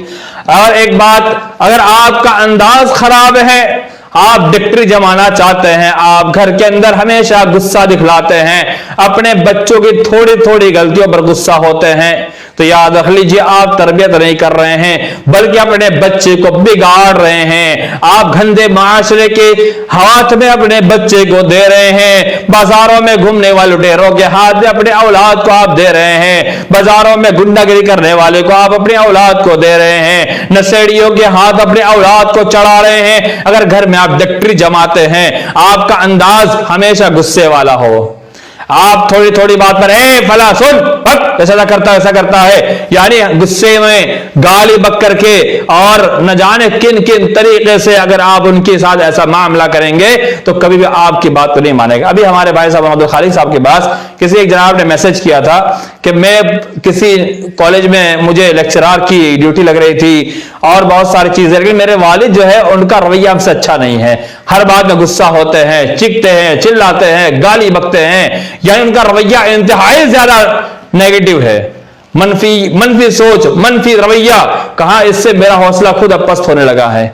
और एक बात, अगर आपका अंदाज खराब है, आप डिक्टरी जमाना चाहते हैं, आप घर के अंदर हमेशा गुस्सा दिखलाते हैं, अपने बच्चों की थोड़ी थोड़ी गलतियों पर गुस्सा होते हैं, तो याद रख लीजिए आप तरबियत नहीं कर रहे हैं, बल्कि अपने बच्चे को बिगाड़ रहे हैं। आप गंदे माशरे के हाथ में अपने बच्चे को दे रहे हैं, बाजारों में घूमने वाले लुटेरों के हाथ में अपने औलाद को आप दे रहे हैं, बाजारों में गुंडागिरी करने वाले को आप अपने औलाद को दे रहे हैं, नशेड़ियों के हाथ अपने औलाद को चढ़ा रहे हैं। अगर घर में आप डिक्टरी जमाते हैं, आपका अंदाज हमेशा गुस्से वाला हो, आप थोड़ी थोड़ी बात पर फला सुन ऐसा करता है, ऐसा करता है, यानी गुस्से में गाली बक करके और न जाने किन किन तरीके से अगर आप उनके साथ ऐसा मामला करेंगे तो कभी भी आपकी बात को नहीं मानेगा। अभी हमारे भाई साहब अब्दुल खालिक साहब के पास किसी एक जनाब ने मैसेज किया था कि मैं किसी कॉलेज में, मुझे लेक्चरार की ड्यूटी लग रही थी और बहुत सारी चीजें, लेकिन मेरे वालिद जो है उनका रवैया हमसे अच्छा नहीं है, हर बात में गुस्सा होते हैं, चीखते हैं, चिल्लाते हैं, गाली बकते हैं, यानी उनका रवैया इंतहाई ज्यादा नेगेटिव है, मनफी सोच, मनफी रवैया। कहा इससे मेरा हौसला खुद अब पस्त होने लगा है।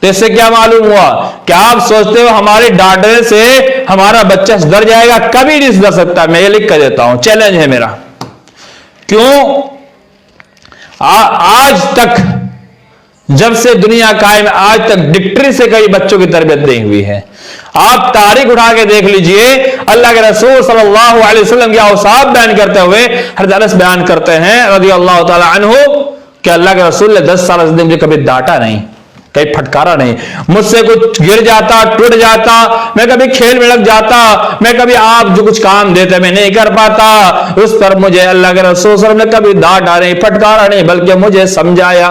तो इससे क्या मालूम हुआ कि आप सोचते हो हमारे डांटने से हमारा बच्चा सुधर जाएगा, कभी नहीं सुधर सकता। मैं ये लिख कर देता हूं, चैलेंज है मेरा। क्यों? आज तक, जब से दुनिया कायम, आज तक डिक्टरी से कई बच्चों की तरबियत नहीं हुई है। आप तारीख उठा के देख लीजिए, अल्लाह के रसूल सल्लल्लाहु अलैहि वसल्लम के औसाफ बयान करते हुए हज़रत अनस बयान करते हैं रज़ियल्लाहु ताला अन्हु कि अल्लाह के रसूल ने 10 साल से मुझे कभी डांटा नहीं, कहीं फटकारा नहीं, मुझसे कुछ गिर जाता, टूट जाता, मैं कभी खेल में लग जाता, मैं कभी आप जो कुछ काम देते मैं नहीं कर पाता, उस पर मुझे अल्लाह के रसूल सल्लल्लाहु अलैहि वसल्लम ने कभी डांटा नहीं, फटकारा नहीं, बल्कि मुझे समझाया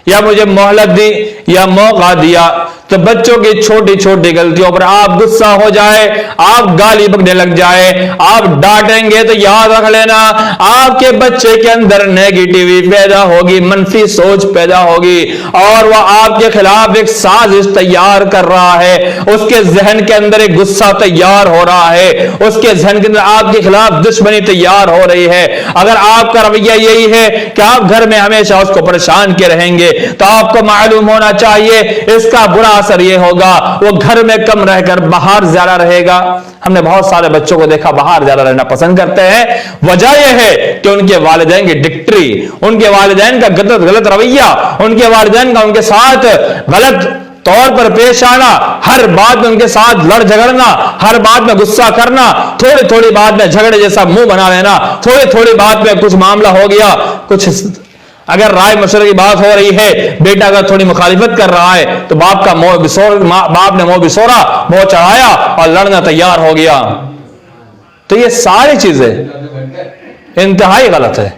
या मुझे मोहलत दी या मौका दिया। तो बच्चों की छोटी छोटी गलतियों पर आप गुस्सा हो जाए, आप गाली बकने लग जाए, आप डांटेंगे तो याद रख लेना आपके बच्चे के अंदर नेगेटिविटी पैदा होगी, मनफी सोच पैदा होगी और वह आपके खिलाफ एक साजिश तैयार कर रहा है, उसके जहन के अंदर एक गुस्सा तैयार हो रहा है, उसके जहन के अंदर आपके खिलाफ दुश्मनी तैयार हो रही है। अगर आपका रवैया यही है कि आप घर में हमेशा उसको परेशान के रहेंगे, तो आपको मालूम होना चाहिए इसका बुरा असर यह होगा, वो घर में कम रहकर बाहर ज्यादा रहेगा। हमने बहुत सारे बच्चों को देखा बाहर ज्यादा रहना पसंद करते हैं। वजह यह है कि उनके वालिदैन की डिक्टरी, उनके वालिदैन का गलत रवैया, उनके वालिदैन का उनके साथ गलत तौर पर पेश आना, हर बात में उनके साथ लड़ झगड़ना, हर बात में गुस्सा करना, थोड़ी थोड़ी बात में झगड़े जैसा मुंह बना लेना, थोड़ी थोड़ी बात में कुछ मामला हो गया, कुछ अगर राय मशवरे की बात हो रही है, बेटा अगर थोड़ी मुखालिफत कर रहा है तो बाप ने मुंह बिसोरा, मुंह चढ़ाया और लड़ना तैयार हो गया। तो ये सारी चीजें इंतहाई गलत है।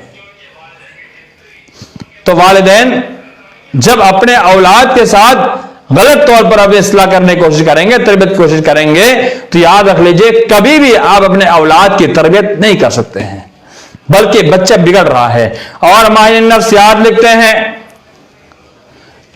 तो वालिदैन जब अपने औलाद के साथ गलत तौर पर अब इस्लाह करने की कोशिश करेंगे, तरबियत की कोशिश करेंगे, तो याद रख लीजिए कभी भी आप अपने औलाद की तरबियत नहीं कर सकते हैं, बल्कि बच्चा बिगड़ रहा है। और माहिर नफ्सियात लिखते हैं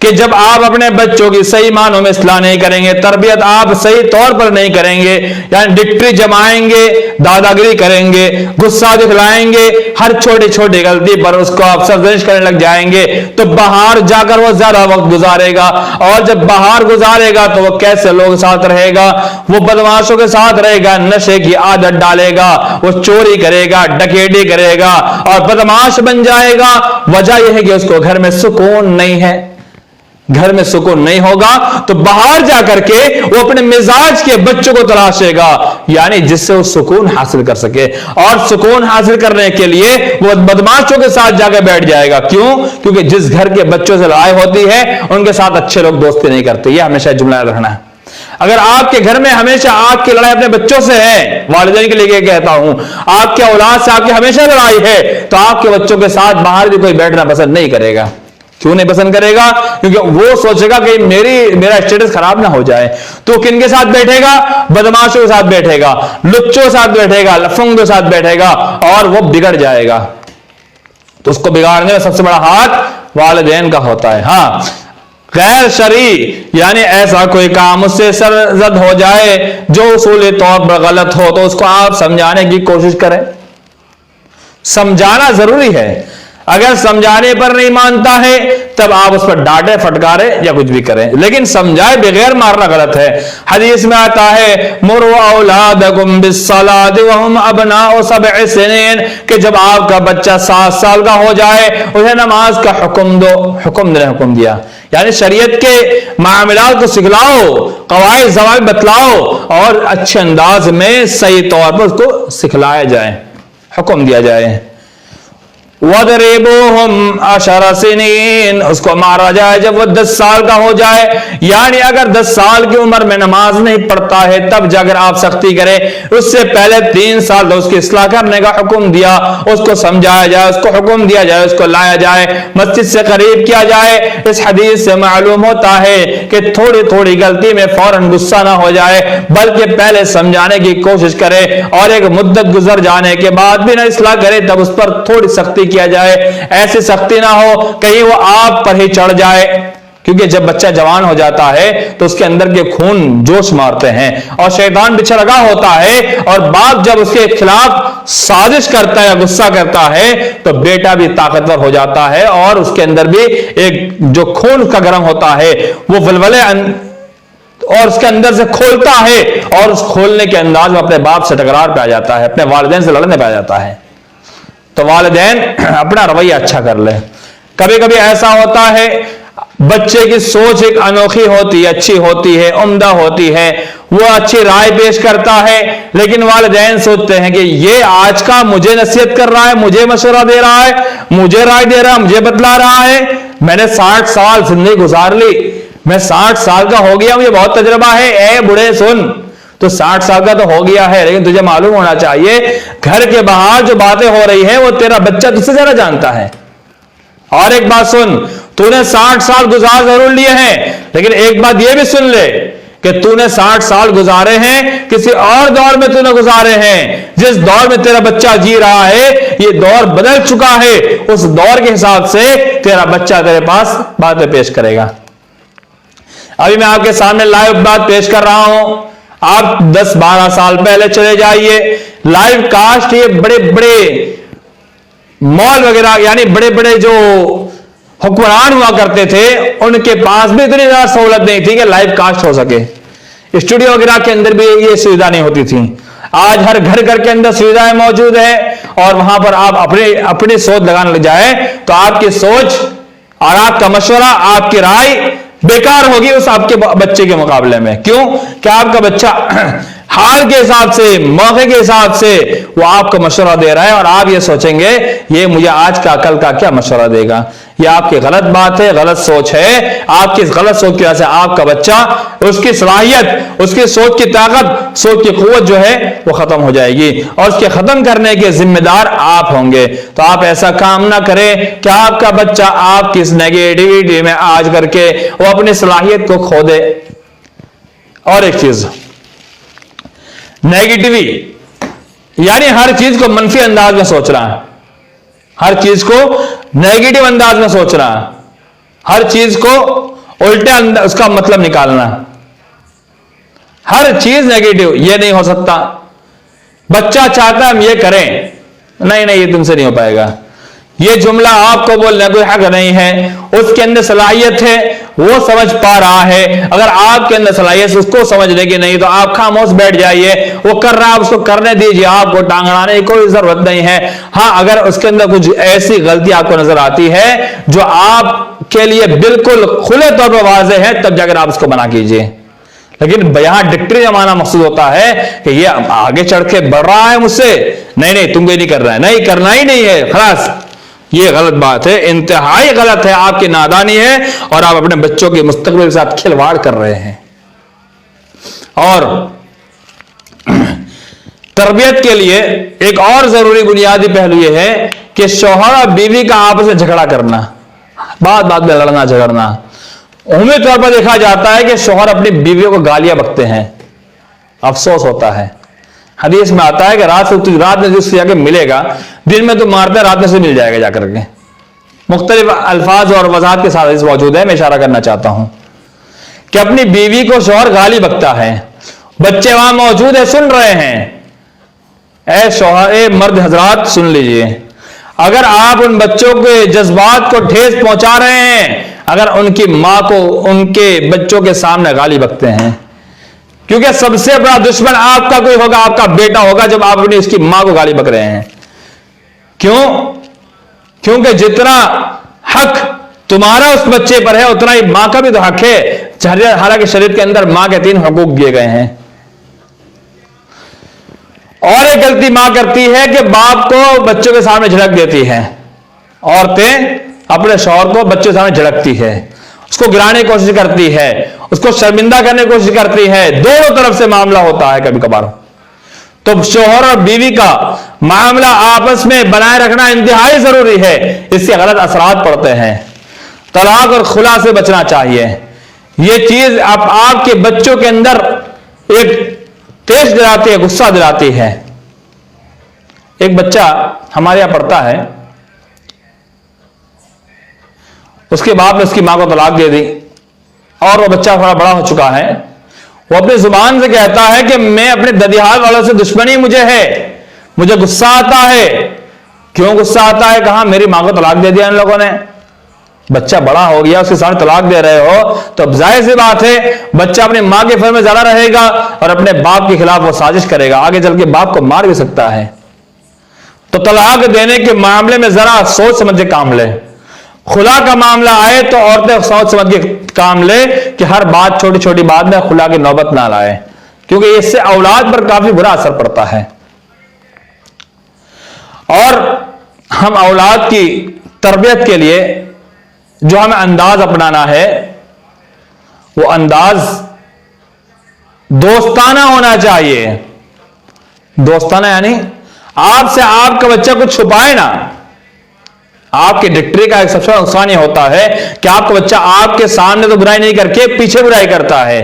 कि जब आप अपने बच्चों की सही मानों में इस्लाह नहीं करेंगे, तरबियत आप सही तौर पर नहीं करेंगे, यानी डिक्टरी जमाएंगे, दादागिरी करेंगे, गुस्सा दिखलाएंगे, हर छोटी छोटी गलती पर उसको आप सरजनिश करने लग जाएंगे, तो बाहर जाकर वो ज्यादा वक्त गुजारेगा, और जब बाहर गुजारेगा तो वो कैसे लोग साथ रहेगा, वो बदमाशों के साथ रहेगा, नशे की आदत डालेगा, वो चोरी करेगा, डकैती करेगा और बदमाश बन जाएगा। वजह यह है कि उसको घर में सुकून नहीं है, घर में सुकून नहीं होगा तो बाहर जाकर के वो अपने मिजाज के बच्चों को तलाशेगा, यानी जिससे वो सुकून हासिल कर सके, और सुकून हासिल करने के लिए वो बदमाशों के साथ जाकर बैठ जाएगा। क्यों? क्योंकि जिस घर के बच्चों से लड़ाई होती है उनके साथ अच्छे लोग दोस्ती नहीं करते। ये हमेशा जुमला रखना है। अगर आपके घर में हमेशा आपकी लड़ाई अपने बच्चों से है, वालिदैन के लिए कहता हूं, आपके औलाद से आपकी हमेशा लड़ाई है, तो आपके बच्चों के साथ बाहर भी कोई बैठना पसंद नहीं करेगा। क्यों नहीं पसंद करेगा? क्योंकि वो सोचेगा कि मेरा स्टेटस खराब ना हो जाए। तो किन के साथ बैठेगा? बदमाशों के साथ बैठेगा, लुच्चों के साथ बैठेगा, लफंगों के साथ बैठेगा और वो बिगड़ जाएगा। तो उसको बिगाड़ने में सबसे बड़ा हाथ वालिदैन का होता है। हाँ, गैर शरई यानी ऐसा कोई काम उससे सरजद हो जाए जो उसूली तौर पर गलत हो, तो उसको आप समझाने की कोशिश करें। समझाना जरूरी है। अगर समझाने पर नहीं मानता है तब आप उस पर डांटे, फटकारे या कुछ भी करें, लेकिन समझाए बगैर मारना गलत है। हदीस में आता है मुरु औलादकुम बिस्सलाति वहुम अबनाउ सब'i सिनीन, कि जब आपका बच्चा 7 साल का हो जाए उसे नमाज का हुक्म दो। हुक्म दिया यानी शरीयत के मामलात को सिखलाओ, कवाइद ज़वाबित बतलाओ और अच्छे अंदाज में सही तौर पर उसको सिखलाया जाए, हुक्म दिया जाए। वदरिबूहुम 10 सिनीन, उसको मारा जाए जब वो 10 साल का हो जाए। यानी अगर 10 साल की उम्र में नमाज नहीं पढ़ता है तब जाकर आप सख्ती करें, उससे पहले 3 साल तो उसकी इस्लाह करने का हुक्म दिया, उसको समझाया जाए, उसको हुक्म दिया जाए, उसको लाया जाए, मस्जिद से करीब किया जाए। इस हदीस से मालूम होता है कि थोड़ी थोड़ी गलती में फौरन गुस्सा ना हो जाए, बल्कि पहले समझाने की कोशिश करे और एक मुद्दत गुजर जाने के बाद भी ना इस्लाह करे तब उस पर थोड़ी सख्ती किया जाए। ऐसी सख्ती ना हो कहीं वो आप पर ही चढ़ जाए, क्योंकि जब बच्चा जवान हो जाता है तो उसके अंदर के खून जोश मारते हैं और शैतान पीछे लगा होता है, और बाप जब उसके खिलाफ साजिश करता है या गुस्सा करता है तो बेटा भी ताकतवर हो जाता है और उसके अंदर भी एक जो खून का गर्म होता है वो वलवले और उसके अंदर से खोलता है और उस खोलने के अंदाज में अपने बाप से टकरार पे आ जाता है, अपने वालिदैन से लड़ने पे आ जाता है। तो वालिदैन अपना रवैया अच्छा कर ले। कभी कभी ऐसा होता है बच्चे की सोच एक अनोखी होती है, अच्छी होती है, उम्दा होती है, वो अच्छी राय पेश करता है, लेकिन वालिदैन सोचते हैं कि ये आज का मुझे नसीहत कर रहा है, मुझे मशवरा दे रहा है, मुझे राय दे रहा है, मुझे बतला रहा है। मैंने 60 साल जिंदगी गुजार ली, मैं 60 साल का हो गया, मुझे बहुत तजुर्बा है, ए बुढ़े सुन। तो 60 साल का तो हो गया है, लेकिन तुझे मालूम होना चाहिए घर के बाहर जो बातें हो रही हैं वो तेरा बच्चा तुझसे ज्यादा जानता है। और एक बात सुन, तूने 60 साल गुजार जरूर लिए हैं, लेकिन एक बात ये भी सुन ले कि तूने 60 साल गुजारे हैं, किसी और दौर में तूने गुजारे हैं। जिस दौर में तेरा बच्चा जी रहा है ये दौर बदल चुका है, उस दौर के हिसाब से तेरा बच्चा तेरे पास बातें पेश करेगा। अभी मैं आपके सामने लाइव बात पेश कर रहा हूं, आप 10-12 साल पहले चले जाइए, लाइव कास्ट ये बड़े बड़े मॉल वगैरह यानी बड़े बड़े जो हुक्मरान हुआ करते थे उनके पास भी इतनी ज्यादा सहूलत नहीं थी कि लाइव कास्ट हो सके। स्टूडियो वगैरह के अंदर भी ये सुविधा नहीं होती थी। आज हर घर के अंदर सुविधाएं मौजूद है और वहां पर आप अपनी सोच लगाने लग जाए तो आपकी सोच और आपका मशवरा, आपकी राय बेकार होगी उस आपके बच्चे के मुकाबले में। क्यों? क्या आपका बच्चा हाल के हिसाब से, मौके के हिसाब से वो आपको मशवरा दे रहा है और आप ये सोचेंगे ये मुझे आज का कल का क्या मशवरा देगा। ये आपकी गलत बात है, गलत सोच है। आपकी इस गलत सोच की वजह से आपका बच्चा, उसकी सलाहियत, उसकी सोच की ताकत, सोच की कुव्वत जो है वो खत्म हो जाएगी और उसके खत्म करने के जिम्मेदार आप होंगे। तो आप ऐसा काम ना करें कि आपका बच्चा आपकी इस नेगेटिविटी में आज करके वो अपनी सलाहियत को खो दे। और एक चीज, नेगेटिविटी यानी हर चीज को मनफी अंदाज में सोच रहा है, हर चीज को नेगेटिव अंदाज में सोच रहा है, हर चीज को उल्टे उसका मतलब निकालना, हर चीज नेगेटिव। ये नहीं हो सकता। बच्चा चाहता है हम ये करें, नहीं ये तुमसे नहीं हो पाएगा। ये जुमला आपको बोलने कोई हक नहीं है। उसके अंदर सलाहियत है, वो समझ पा रहा है। अगर आपके अंदर सलाहियत है उसको समझने की नहीं तो आप खामोश बैठ जाइए। वो कर रहा है उसको करने दीजिए, आपको टांगने की कोई जरूरत नहीं है। हाँ, अगर उसके अंदर कुछ ऐसी गलती आपको नजर आती है जो आपके लिए बिल्कुल खुले तौर पर वाज़ेह है तब जाकर आप उसको मना कीजिए। लेकिन यहां डिक्ट्री जमाना मकसूद होता है कि ये आगे चढ़ के बढ़ रहा है मुझसे, नहीं तुमको ये नहीं कर रहा है, नहीं करना ही नहीं है, खलास। ये गलत बात है, इंतहाई गलत है, आपकी नादानी है और आप अपने बच्चों के मुस्तकबिल के साथ खिलवाड़ कर रहे हैं। और तरबियत के लिए एक और जरूरी बुनियादी पहलू यह है कि शौहर और बीवी का आपस में झगड़ा करना बात बात में लड़ना झगड़ना। उम्मीद तौर पर देखा जाता है कि शौहर अपनी बीवियों को गालियां बकते हैं, अफसोस होता है। हदीस में आता है कि रात में जिससे जाके मिलेगा, दिन में तो मारते हैं, रात में से मिल जाएगा जाकर के। मुख्तलिफ अल्फाज और वजाहत के साथ मौजूद है। मैं इशारा करना चाहता हूं कि अपनी बीवी को शौहर गाली बकता है, बच्चे वहां मौजूद है, सुन रहे हैं। ऐ शौहर, ए मर्द हजरात सुन लीजिए, अगर आप उन बच्चों के जज्बात को ठेस पहुंचा रहे हैं, अगर उनकी मां को उनके बच्चों के सामने गाली बकते हैं, क्योंकि सबसे बड़ा दुश्मन आपका कोई होगा, आपका बेटा होगा, जब आप अपनी उसकी मां को गाली बक रहे हैं। क्यों? क्योंकि जितना हक तुम्हारा उस बच्चे पर है, उतना ही मां का भी तो हक है। हालांकि शरीयत के अंदर मां के 3 हकूक दिए गए हैं। और एक गलती मां करती है कि बाप को बच्चों के सामने झड़क देती है। औरतें अपने शौहर को बच्चों के सामने झड़कती है, उसको गिराने की कोशिश करती है, उसको शर्मिंदा करने की कोशिश करती है। दोनों तरफ से मामला होता है कभी कभार। तो शौहर और बीवी का मामला आपस में बनाए रखना इंतहाई जरूरी है। इससे गलत असरात पड़ते हैं। तलाक और खुला से बचना चाहिए। यह चीज आपके बच्चों के अंदर एक तेज दिलाती है, गुस्सा दिलाती है। एक बच्चा हमारे यहां पढ़ता है, उसके बाप ने उसकी मां को तलाक दे दी और वो बच्चा थोड़ा बड़ा हो चुका है। वो अपनी जुबान से कहता है कि मैं अपने ददिहाल वालों से दुश्मनी मुझे है, मुझे गुस्सा आता है। क्यों गुस्सा आता है? कहा मेरी मां को तलाक दे दिया इन लोगों ने। बच्चा बड़ा हो गया, उसके सामने तलाक दे रहे हो, तो जाहिर सी बात है बच्चा अपनी मां के फर में ज्यादा रहेगा और अपने बाप के खिलाफ वो साजिश करेगा, आगे चल के बाप को मार भी सकता है। तो तलाक देने के मामले में जरा सोच समझ के काम ले। खुला का मामला आए तो औरतें सोच समझ के काम ले कि हर बात, छोटी छोटी बात में खुला की नौबत ना लाए, क्योंकि इससे औलाद पर काफी बुरा असर पड़ता है। और हम औलाद की तरबियत के लिए जो हमें अंदाज अपनाना है, वो अंदाज दोस्ताना होना चाहिए। दोस्ताना यानी आपसे आपका बच्चा कुछ छुपाए ना। आपकी डिक्टरी का एक सबसे बड़ा नुकसान यह होता है कि आपका बच्चा आपके सामने तो बुराई नहीं करके पीछे बुराई करता है।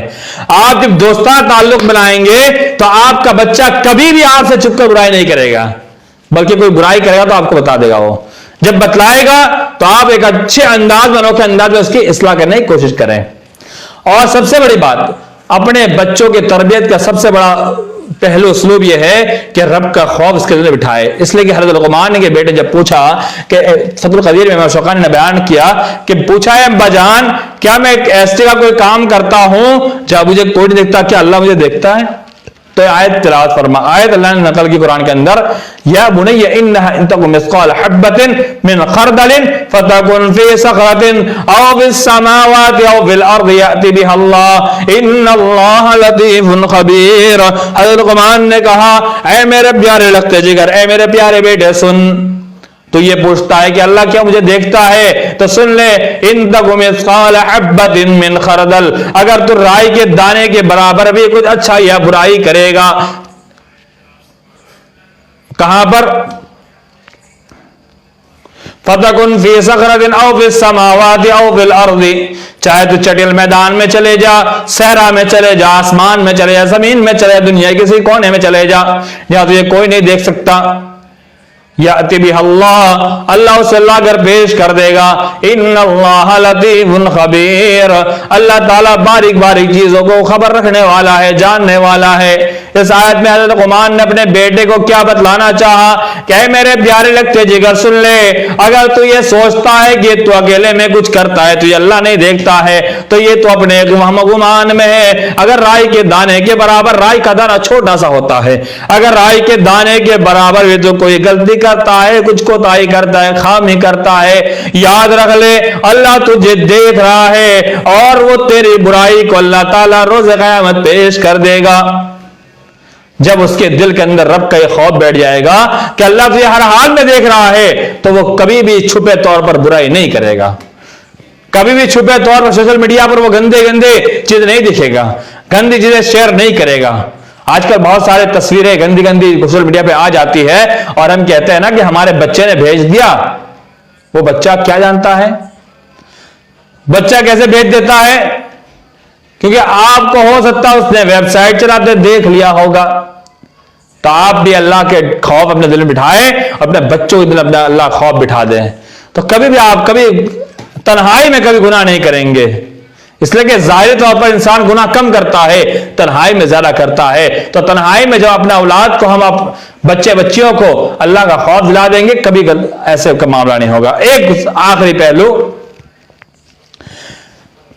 आप जब दोस्ताना ताल्लुक बनाएंगे तो आपका बच्चा कभी भी आपसे छुपकर बुराई नहीं करेगा, बल्कि कोई बुराई करेगा तो आपको बता देगा। वो जब बतलाएगा तो आप एक अच्छे अंदाज में, अनोखे अंदाज में उसकी इस्लाह करने की कोशिश करें। और सबसे बड़ी बात, अपने बच्चों की तरबियत का सबसे बड़ा पहलू उसलूब यह है कि रब का खौफ इसके दिल में बिठाए। इसलिए कि हज़रत लुक़मान के बेटे जब पूछा कि फतहुल क़दीर में इमाम शौकानी ने बयान किया कि पूछा है अब्बा जान, क्या मैं एक ऐसे का कोई काम करता हूं जब मुझे कोई नहीं देखता, क्या अल्लाह मुझे देखता है? तो आयत तिलावत फरमा। आयत अल्लाह ने नकल की कुरान के अंदर, या बुनय्या इन्नहा इन तकु मिस्क़ाल हब्बतिन मिन खरदलिन फतकुन फी सखरतिन औ फिस समावाति औ फिल अर्दि याति बिहल्लाह इन्नल्लाह लतीफुन खबीर। हज़रत लुक़मान ने कहा, ऐ मेरे प्यारे लगते जिगर, ऐ मेरे प्यारे बेटे सुन। तो ये पूछता है कि अल्लाह क्या मुझे देखता है? तो सुन ले, इन तकु मिस्क़ाल हब्बतिन मिन खरदल, अगर तू राई के दाने के बराबर भी कुछ अच्छा या बुराई करेगा, कहां पर? फतकुन फी सखरतिन औ फिस समावाति औ फिल अर्दि, चाहे तू चटिल मैदान में चले जा, सहरा में चले जा, आसमान में चले जा, जमीन में चले जा, दुनिया किसी कोने में चले जा, जहां तुझे कोई नहीं देख सकता। याति बिहल्लाह, अल्लाह उसे लाकर पेश कर देगा। इन्नल्लाह लतीफुन खबीर, अल्लाह ताला बारीक बारीक चीजों को खबर रखने वाला है, जानने वाला है। इस आयत में हज़रत लुक़मान ने अपने बेटे को क्या बतलाना चाहा कि मेरे प्यारे लगते जिगर सुन ले, अगर तू ये सोचता है कि तू अकेले में कुछ करता है, तुझे अल्लाह नहीं देखता है, तो ये तो अपने गुमान में है। अगर राई के दाने के बराबर, राई का दाना छोटा सा होता है, अगर राई के दाने के बराबर भी तो कोई गलती करता है, कुछ कोताही करता है, खामी करता है, याद रख ले अल्लाह तुझे देख रहा है और वो तेरी बुराई को अल्लाह ताला रोज़ क़यामत पेश कर देगा। जब उसके दिल के अंदर रब का ये खौफ बैठ जाएगा कि अल्लाह तुझे हर हाल में देख रहा है, तो वो कभी भी छुपे तौर पर बुराई नहीं करेगा, कभी भी छुपे तौर पर सोशल मीडिया पर वो गंदे गंदे चीज नहीं दिखेगा, गंदी चीजें शेयर नहीं करेगा। आजकल बहुत सारे तस्वीरें गंदी गंदी सोशल मीडिया पे आ जाती है और हम कहते हैं ना कि हमारे बच्चे ने भेज दिया। वो बच्चा क्या जानता है? बच्चा कैसे भेज देता है? क्योंकि आपको हो सकता है उसने वेबसाइट चलाते देख लिया होगा। तो आप भी अल्लाह के खौफ अपने दिल में बिठाए, अपने बच्चों के दिल में अपना अल्लाह खौफ बिठा दें, तो कभी भी आप कभी तन्हाई में कभी गुनाह नहीं करेंगे। इसलिए कि ज़ाहिरी तौर पर इंसान गुनाह कम करता है, तन्हाई में ज्यादा करता है। तो तन्हाई में जब अपने औलाद को हम बच्चे बच्चियों को अल्लाह का खौफ दिला देंगे, कभी ऐसे का मामला नहीं होगा। एक आखिरी पहलू,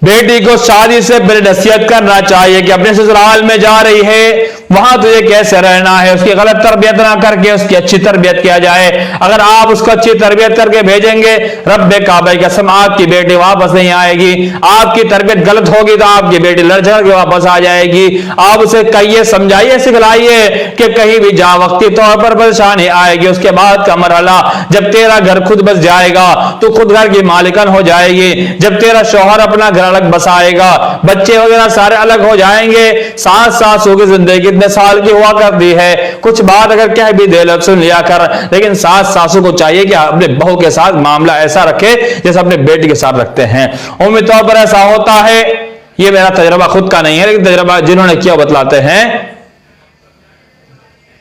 बेटी को शादी से पहले नसीहत करना चाहिए कि अपने ससुराल में जा रही है, वहां तुझे कैसे रहना है, उसकी गलत तरबियत ना करके उसकी अच्छी तरबियत किया जाए। अगर आप उसको अच्छी तरबियत करके भेजेंगे, रब्बे काबा की कसम आपकी बेटी वापस नहीं आएगी। आपकी तरबियत गलत होगी तो आपकी बेटी लड़ झगड़ के वापस आ जाएगी। आप उसे कहिए, समझाइए, सिखलाइए कि कहीं भी जा वक्ती तौर पर परेशानी आएगी, उसके बाद का मरहला जब तेरा घर खुद बस जाएगा, तो खुद घर की मालिकन हो जाएगी। जब तेरा शौहर अपना घर अलग बसाएगा, बच्चे वगैरह सारे अलग हो जाएंगे। सास सासू की जिंदगी कितने साल की हुआ करती है, कुछ बात अगर कह भी दे लो सुन लिया कर, लेकिन सास सासू को चाहिए कि अपने बहू के साथ मामला ऐसा रखे जैसे अपने बेटी के साथ रखते हैं। उम्मीद तौर पर ऐसा होता है। ये मेरा तजर्बा खुद का नहीं है, लेकिन तजर्बा जिन्होंने किया बतलाते हैं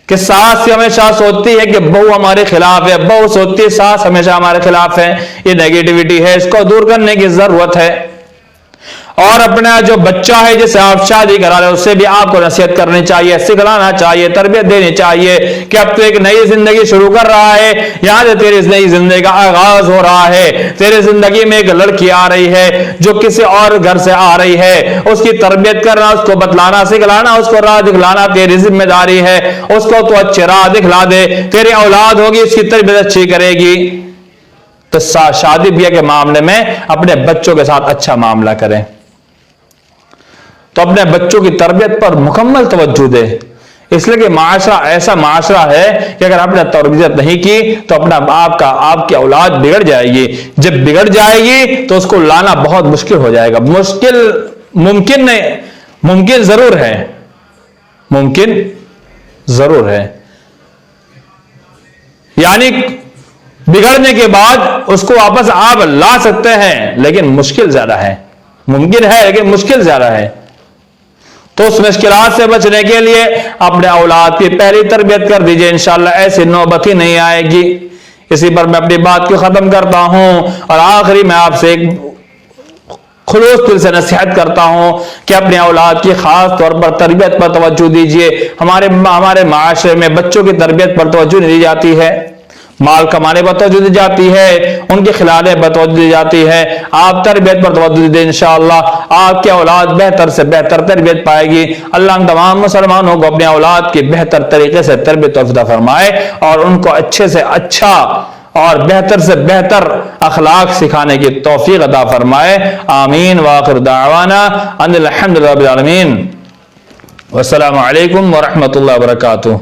कि सास हमेशा सोचती है कि बहू हमारे खिलाफ है, बहू सोचती है सास हमेशा हमारे खिलाफ है। ये नेगेटिविटी है, इसको दूर करने की जरूरत है। और अपना जो बच्चा है जिसे आप शादी करा रहे, उससे भी आपको नसीहत करनी चाहिए, सिखलाना चाहिए, तरबियत देनी चाहिए कि अब तो एक नई जिंदगी शुरू कर रहा है। यहां से तेरी इस नई जिंदगी का आगाज हो रहा है। तेरी जिंदगी में एक लड़की आ रही है जो किसी और घर से आ रही है, उसकी तरबियत करना, उसको बतलाना, सिखलाना, उसको राह दिखलाना तेरी जिम्मेदारी है। उसको तो अच्छी राह दिखला दे, तेरी औलाद होगी उसकी तरबियत अच्छी करेगी। तो शादी ब्याह के मामले में अपने बच्चों के साथ अच्छा मामला करें, तो अपने बच्चों की तरबियत पर मुकम्मल तवज्जो दे। इसलिए कि माशरा ऐसा माशरा है कि अगर आपने तरबियत नहीं की तो अपना आपकी औलाद बिगड़ जाएगी। जब बिगड़ जाएगी तो उसको लाना बहुत मुश्किल हो जाएगा। मुमकिन नहीं, मुमकिन जरूर है, मुमकिन जरूर है, यानी बिगड़ने के बाद उसको वापस आप ला सकते हैं, लेकिन मुश्किल ज्यादा है। मुमकिन है लेकिन मुश्किल ज्यादा है। तो उस मुश्किलात से बचने के लिए अपने औलाद की पहली तरबियत कर दीजिए, इंशाअल्लाह ऐसी नौबत ही नहीं आएगी। इसी पर मैं अपनी बात को खत्म करता हूं और आखिरी में आपसे एक खुलूस दिल से नसीहत करता हूं कि अपने औलाद की खास तौर पर तरबियत पर तवज्जो दीजिए। हमारे माशरे में बच्चों की तरबियत पर तवज्जो नहीं दी जाती है, माल कमाने पर तवज्जो दी जाती है, उनके खिलाने पर तवज्जो दी जाती है। आप तरबियत पर तवज्जो दें, इंशाअल्लाह आपकी औलाद बेहतर से बेहतर तरबियत पाएगी। अल्लाह तमाम मुसलमानों को अपने औलाद की बेहतर तरीके से तरबियत अता फरमाए और उनको अच्छे से अच्छा और बेहतर से बेहतर अखलाक सिखाने की तौफीक अता फरमाए। आमीन। व आखिर दावाना अनिल हम्दुलिल्लाहि रब्बिल आलमीन। वस्सलामु अलैकुम व रहमतुल्लाहि व बरकातुहू।